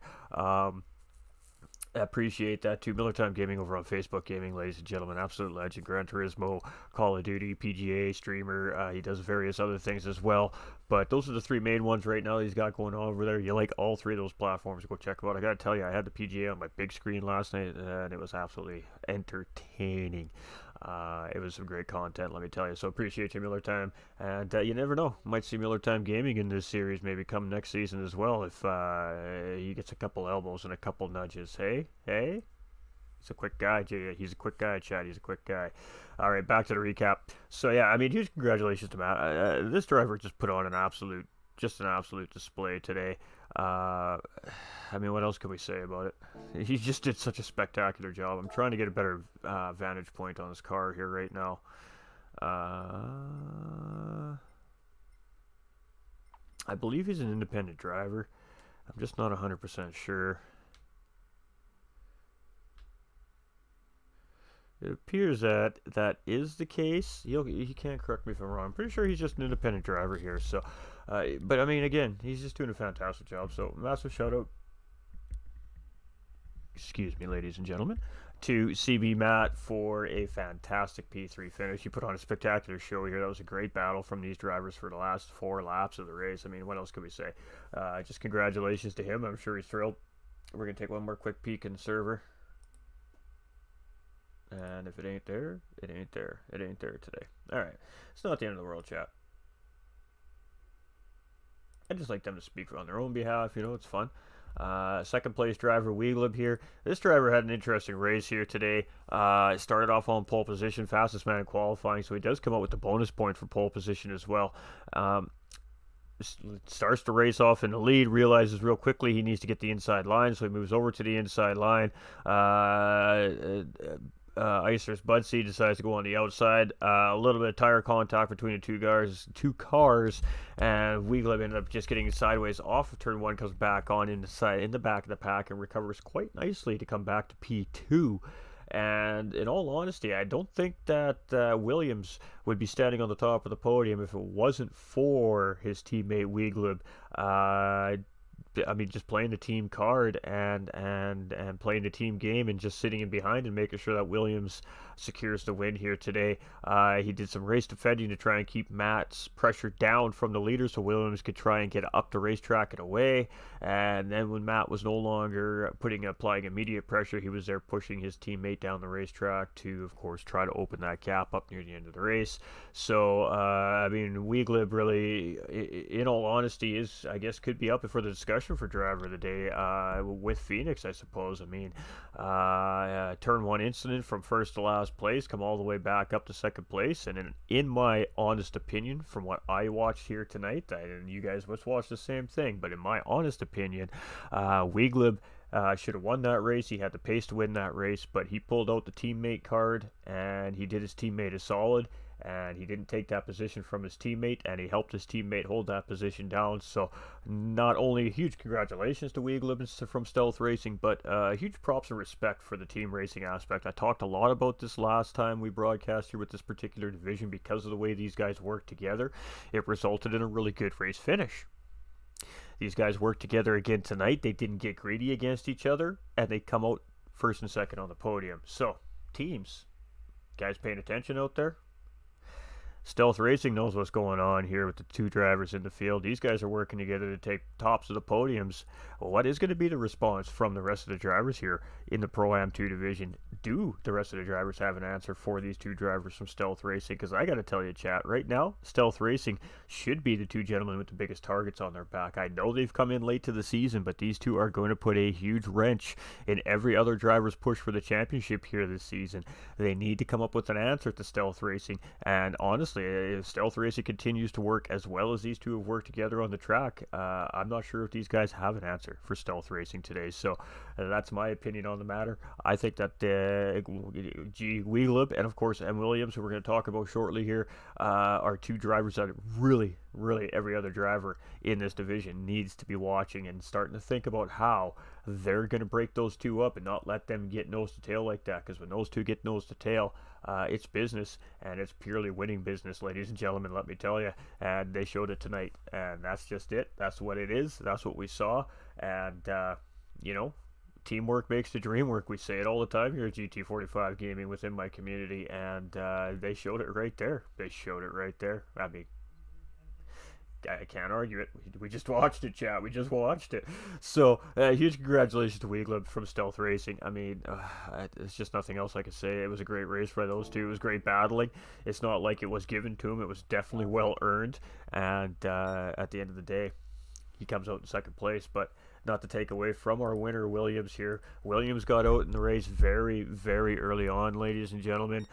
Appreciate that too. Miller Time Gaming over on Facebook Gaming, ladies and gentlemen. Absolute legend. Gran Turismo, Call of Duty, PGA streamer. He does various other things as well. But those are the 3 main ones right now that he's got going on over there. You like all 3 of those platforms, go check them out. I got to tell you, I had the PGA on my big screen last night, and it was absolutely entertaining. It was some great content, let me tell you. So appreciate you, Miller Time. And you never know, might see Miller Time Gaming in this series maybe come next season as well if he gets a couple elbows and a couple nudges. Hey? He's a quick guy, he's a quick guy, Chad. He's a quick guy. All right, back to the recap. So yeah, I mean, huge congratulations to Matt. This driver just put on an absolute display today. I mean, what else can we say about it? He just did such a spectacular job. I'm trying to get a better vantage point on his car here right now. I believe he's an independent driver. I'm just not 100% sure. It appears that is the case. He can't correct me if I'm wrong. I'm pretty sure he's just an independent driver here. So, but I mean, again, he's just doing a fantastic job. So, massive shout out excuse me, ladies and gentlemen, to CB Matt for a fantastic P3 finish. You put on a spectacular show here. That was a great battle from these drivers for the last 4 laps of the race. I mean, what else could we say? Just congratulations to him. I'm sure he's thrilled. We're going to take one more quick peek in the server. And if it ain't there, it ain't there. It ain't there today. All right. It's not the end of the world, chat. I just like them to speak on their own behalf. You know, it's fun. Second place driver Weeglib here. This driver had an interesting race here today. Started off on pole position, fastest man in qualifying, so he does come out with the bonus point for pole position as well. Starts to race off in the lead, realizes real quickly he needs to get the inside line, so he moves over to the inside line. Icer's Budsy decides to go on the outside. A little bit of tire contact between the two cars, and Weeglib ended up just getting sideways off of turn 1, comes back on in the back of the pack and recovers quite nicely to come back to P2. And in all honesty, I don't think that Williams would be standing on the top of the podium if it wasn't for his teammate Weeglib. I mean, just playing the team card and playing the team game and just sitting in behind and making sure that Williams secures the win here today. He did some race defending to try and keep Matt's pressure down from the leader so Williams could try and get up the racetrack and away. And then when Matt was no longer applying immediate pressure, he was there pushing his teammate down the racetrack to, of course, try to open that gap up near the end of the race. So, I mean, Weeglib really, in all honesty, could be up for the discussion for driver of the day with Phoenix, I suppose. I mean, turn 1 incident from first to last place, come all the way back up to second place, and in my honest opinion, from what I watched here tonight, and you guys must watch the same thing, but in my honest opinion, Weeglib should have won that race. He had the pace to win that race, but he pulled out the teammate card and he did his teammate a solid, and he didn't take that position from his teammate, and he helped his teammate hold that position down. So not only huge congratulations to Weeglib from Stealth Racing, but huge props and respect for the team racing aspect. I talked a lot about this last time we broadcast here with this particular division because of the way these guys work together. It resulted in a really good race finish. These guys worked together again tonight. They didn't get greedy against each other, and they come out first and second on the podium. So, teams, guys paying attention out there? Stealth Racing knows what's going on here with the two drivers in the field. These guys are working together to take tops of the podiums. Well, what is going to be the response from the rest of the drivers here in the Pro-Am 2 division? Do the rest of the drivers have an answer for these two drivers from Stealth Racing? Because I got to tell you, chat, right now, Stealth Racing should be the two gentlemen with the biggest targets on their back. I know they've come in late to the season, but these two are going to put a huge wrench in every other driver's push for the championship here this season. They need to come up with an answer to Stealth Racing, and honestly, if Stealth Racing continues to work as well as these two have worked together on the track, I'm not sure if these guys have an answer for Stealth Racing today. So that's my opinion on the matter. I think that Weeglib and, of course, M. Williams, who we're going to talk about shortly here, are two drivers that really every other driver in this division needs to be watching and starting to think about how they're going to break those two up and not let them get nose to tail like that. Because when those two get nose to tail, it's business, and it's purely winning business, ladies and gentlemen, let me tell you. And they showed it tonight, and that's just it. That's what it is. That's what we saw. And, teamwork makes the dream work. We say it all the time here at GT45 Gaming within my community, and they showed it right there. They showed it right there. I mean, I can't argue it. We just watched it, chat. We just watched it. So, huge congratulations to Weeglib from Stealth Racing. I mean, it's just nothing else I could say. It was a great race by those two. It was great battling. It's not like it was given to him. It was definitely well earned. And at the end of the day, he comes out in second place. But not to take away from our winner, Williams here. Williams got out in the race very early on, ladies and gentlemen,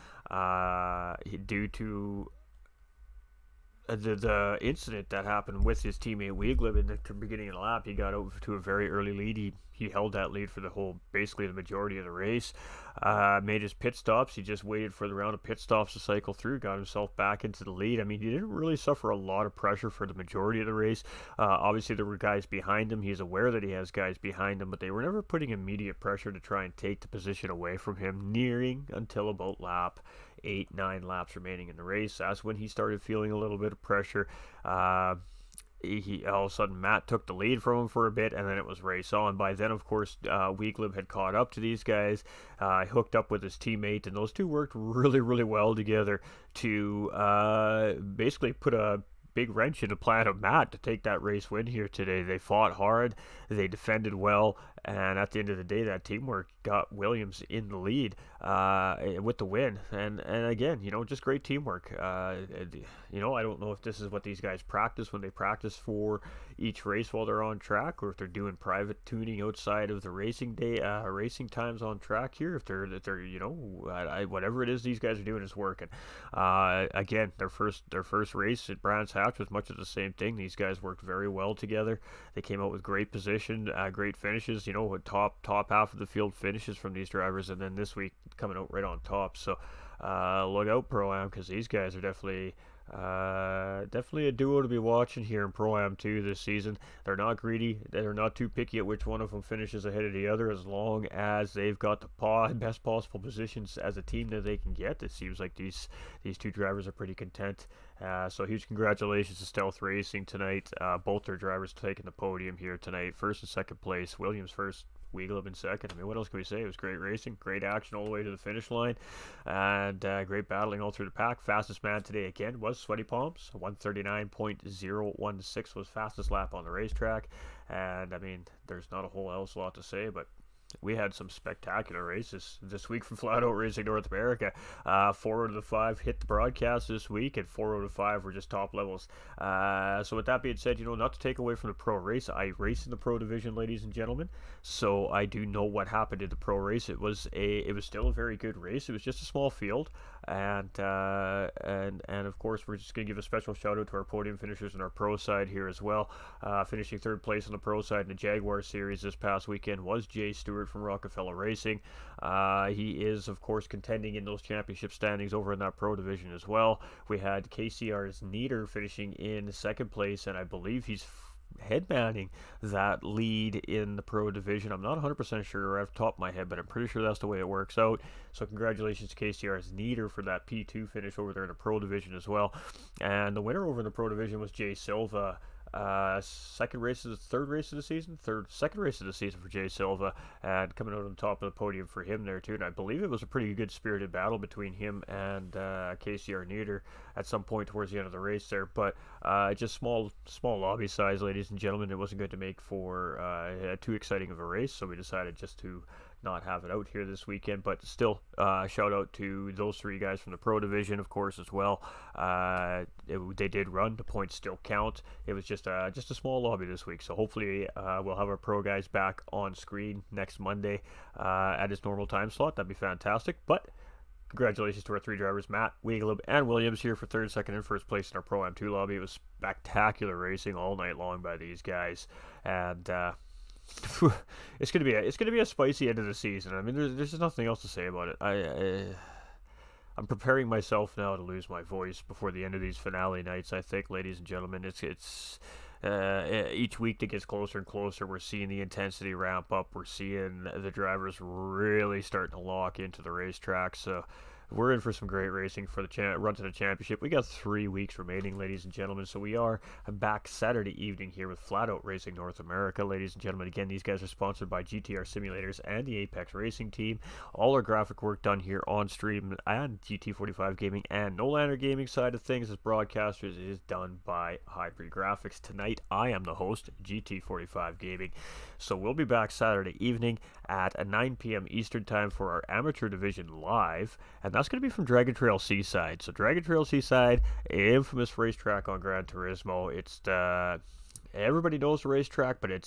due to the incident that happened with his teammate Weeglib in the beginning of the lap. He got out to a very early lead. He held that lead for basically the majority of the race. Made his pit stops. He just waited for the round of pit stops to cycle through, got himself back into the lead. I mean, he didn't really suffer a lot of pressure for the majority of the race. Obviously, there were guys behind him. He's aware that he has guys behind him, but they were never putting immediate pressure to try and take the position away from him, nearing until about lap 8-9 laps remaining in the race. That's when he started feeling a little bit of pressure. he all of a sudden Matt took the lead from him for a bit, and then it was race on. By then, of course, Weeglib had caught up to these guys, hooked up with his teammate, and those two worked really, really well together to basically put a big wrench in the plan of Matt to take that race win here today. They fought hard, they defended well, and at the end of the day, that teamwork got Williams in the lead with the win. And again, just great teamwork. I don't know if this is what these guys practice when they practice for each race while they're on track, or if they're doing private tuning outside of the racing day, racing times on track here. If they're whatever it is these guys are doing is working. Again, their first race at Brands Hatch was much of the same thing. These guys worked very well together. They came out with great position, great finishes. Top half of the field finishes from these drivers, and then this week coming out right on top. So look out, Pro-Am, because these guys are definitely a duo to be watching here in Pro-Am 2 this season. They're not greedy. They're not too picky at which one of them finishes ahead of the other, as long as they've got the best possible positions as a team that they can get. It seems like these two drivers are pretty content. So huge congratulations to Stealth Racing tonight. Both their drivers taking the podium here tonight. First and second place. Williams first, Weeglib in second. I mean, what else can we say? It was great racing, great action all the way to the finish line, and great battling all through the pack. Fastest man today again was Sweaty Palms. 139.016 was fastest lap on the racetrack. And I mean, there's not a whole else lot to say, but we had some spectacular races this week from Flat Out Racing North America. 4 out of the 5 hit the broadcast this week, and 4 out of 5 were just top levels. So with that being said, not to take away from the pro race, I race in the pro division, ladies and gentlemen, so I do know what happened in the pro race. It was still a very good race. It was just a small field, and of course we're just going to give a special shout out to our podium finishers on our pro side here as well. Finishing third place on the pro side in the Jaguar series this past weekend was Jay Stewart from Rockefeller Racing. He is, of course, contending in those championship standings over in that pro division as well. We had KCR's Nieder finishing in second place, and I believe he's headmanning that lead in the pro division. I'm not 100% sure off the top of my head, but I'm pretty sure that's the way it works out. So congratulations to KCR's Nieder for that P2 finish over there in the pro division as well. And the winner over in the pro division was Jay Silva. Second race of the season for Jay Silva, and coming out on top of the podium for him there too. And I believe it was a pretty good spirited battle between him and KCR Nieder at some point towards the end of the race there, but just small lobby size, ladies and gentlemen. It wasn't good to make for too exciting of a race, so we decided just to not have it out here this weekend. But still, shout out to those three guys from the pro division, of course, as well. They did run. The points still count. It was just a small lobby this week, so hopefully we'll have our pro guys back on screen next Monday at its normal time slot. That'd be fantastic. But congratulations to our three drivers, Matt, Weeglib, and Williams here for third, second, and first place in our Pro Am2 lobby. It was spectacular racing all night long by these guys, and it's gonna be a spicy end of the season. I mean, there's just nothing else to say about it. I'm preparing myself now to lose my voice before the end of these finale nights. I think, ladies and gentlemen, it's each week that gets closer and closer, we're seeing the intensity ramp up. We're seeing the drivers really starting to lock into the racetrack. So we're in for some great racing for the run to the championship. We got 3 weeks remaining, ladies and gentlemen, so we are back Saturday evening here with Flat Out Racing North America, ladies and gentlemen. Again, these guys are sponsored by GTR Simulators and the Apex Racing Team. All our graphic work done here on stream and GT45 Gaming and No Lander Gaming side of things as broadcasters is done by Hybrid Graphics. Tonight, I am the host, GT45 Gaming. So we'll be back Saturday evening at 9 p.m. Eastern Time for our Amateur Division Live, and that's going to be from Dragon Trail Seaside. So Dragon Trail Seaside, infamous racetrack on Gran Turismo. It's everybody knows the racetrack, but they've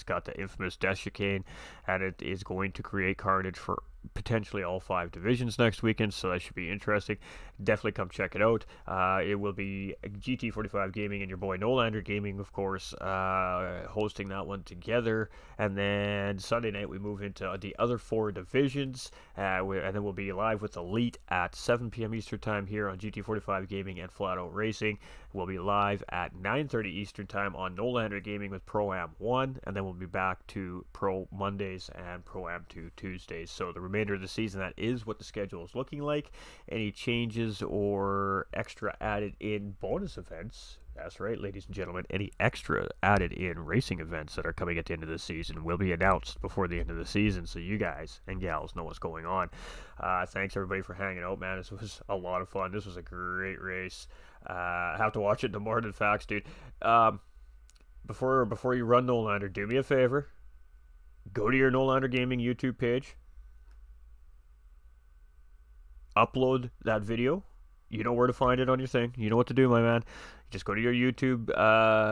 got the infamous death chicane, and it is going to create carnage for potentially all 5 divisions next weekend, so that should be interesting. Definitely come check it out. It will be GT45 Gaming and your boy Nolander Gaming, of course, hosting that one together. And then Sunday night we move into the other 4 divisions, and then we'll be live with Elite at 7 p.m. Eastern Time here on GT45 Gaming and Flat Out Racing. We'll be live at 9:30 Eastern Time on Nolander Gaming with Pro Am 1, and then we'll be back to Pro Mondays and Pro Am 2 Tuesdays. So the remaining remainder of the season. That is what the schedule is looking like. Any changes or extra added in bonus events, that's right, ladies and gentlemen, any extra added in racing events that are coming at the end of the season will be announced before the end of the season, so you guys and gals know what's going on. Thanks everybody for hanging out, man. This was a lot of fun. This was a great race. I have to watch it to more than facts, dude. Before you run Nolander, do me a favor. Go to your Nolander Gaming YouTube page. Upload that video. You know where to find it on your thing. You know what to do, my man. Just go to your YouTube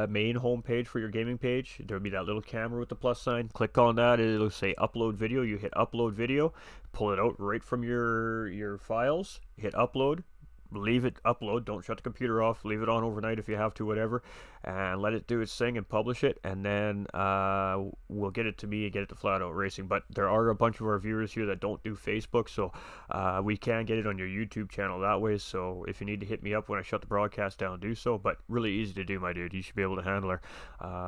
main homepage for your gaming page. There'll be that little camera with the plus sign. Click on that. It'll say upload video. You hit upload video. Pull it out right from your files. Hit upload. Leave it upload. Don't shut the computer off. Leave it on overnight if you have to, whatever, and let it do its thing and publish it, and then we'll get it to me and get it to Flat Out Racing. But there are a bunch of our viewers here that don't do Facebook, so we can get it on your YouTube channel that way. So if you need to hit me up when I shut the broadcast down, do so. But really easy to do, my dude. You should be able to handle her.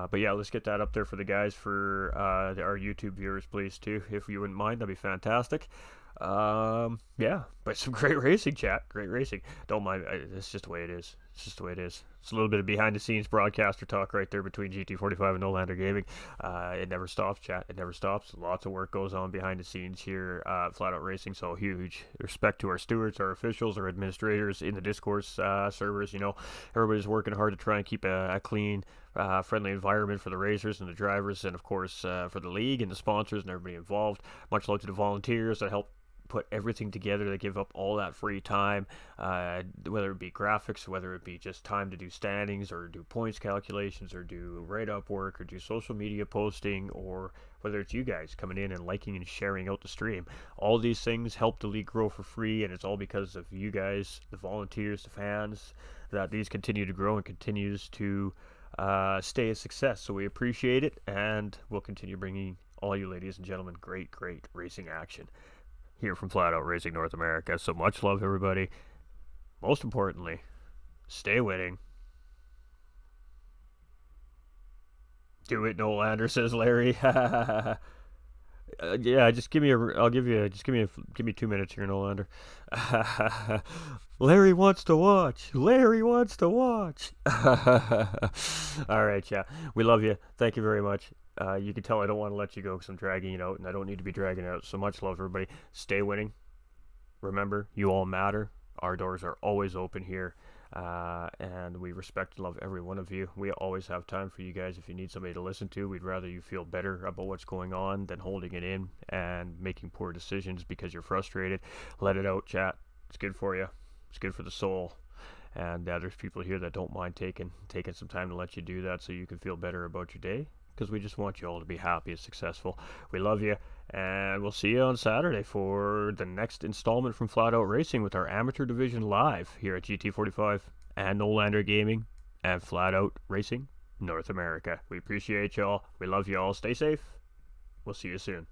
But yeah, let's get that up there for the guys, for our YouTube viewers, please, too, if you wouldn't mind. That'd be fantastic. Yeah, but some great racing, chat. Great racing. Don't mind. It's just the way it is. It's just the way it is. It's a little bit of behind-the-scenes broadcaster talk right there between GT45 and Nolander Gaming. It never stops, chat. It never stops. Lots of work goes on behind the scenes here at Flat Out Racing, so huge respect to our stewards, our officials, our administrators in the discourse servers. You know, everybody's working hard to try and keep a clean, friendly environment for the racers and the drivers, and of course for the league and the sponsors and everybody involved. Much love to the volunteers that help put everything together. They give up all that free time, whether it be graphics, whether it be just time to do standings or do points calculations or do write-up work or do social media posting, or whether it's you guys coming in and liking and sharing out the stream. All these things help the league grow for free, and it's all because of you guys, the volunteers, the fans, that these continue to grow and continues to stay a success. So we appreciate it, and we'll continue bringing all you ladies and gentlemen great racing action here from Flat Out Racing North America. So much love, everybody. Most importantly, stay winning. Do it, Nolander, says Larry. Yeah, just give me give me 2 minutes here, Nolander. Larry wants to watch. Larry wants to watch. All right, yeah. We love you. Thank you very much. You can tell I don't want to let you go because I'm dragging it out, and I don't need to be dragging it out. So much love, everybody. Stay winning. Remember, you all matter. Our doors are always open here, and we respect and love every one of you. We always have time for you guys if you need somebody to listen to. We'd rather you feel better about what's going on than holding it in and making poor decisions because you're frustrated. Let it out, chat. It's good for you. It's good for the soul. And there's people here that don't mind taking some time to let you do that so you can feel better about your day, because we just want you all to be happy and successful. We love you, and we'll see you on Saturday for the next installment from Flat Out Racing with our amateur division live here at GT45 and Nolander Gaming and Flat Out Racing North America. We appreciate y'all. We love you all. Stay safe. We'll see you soon.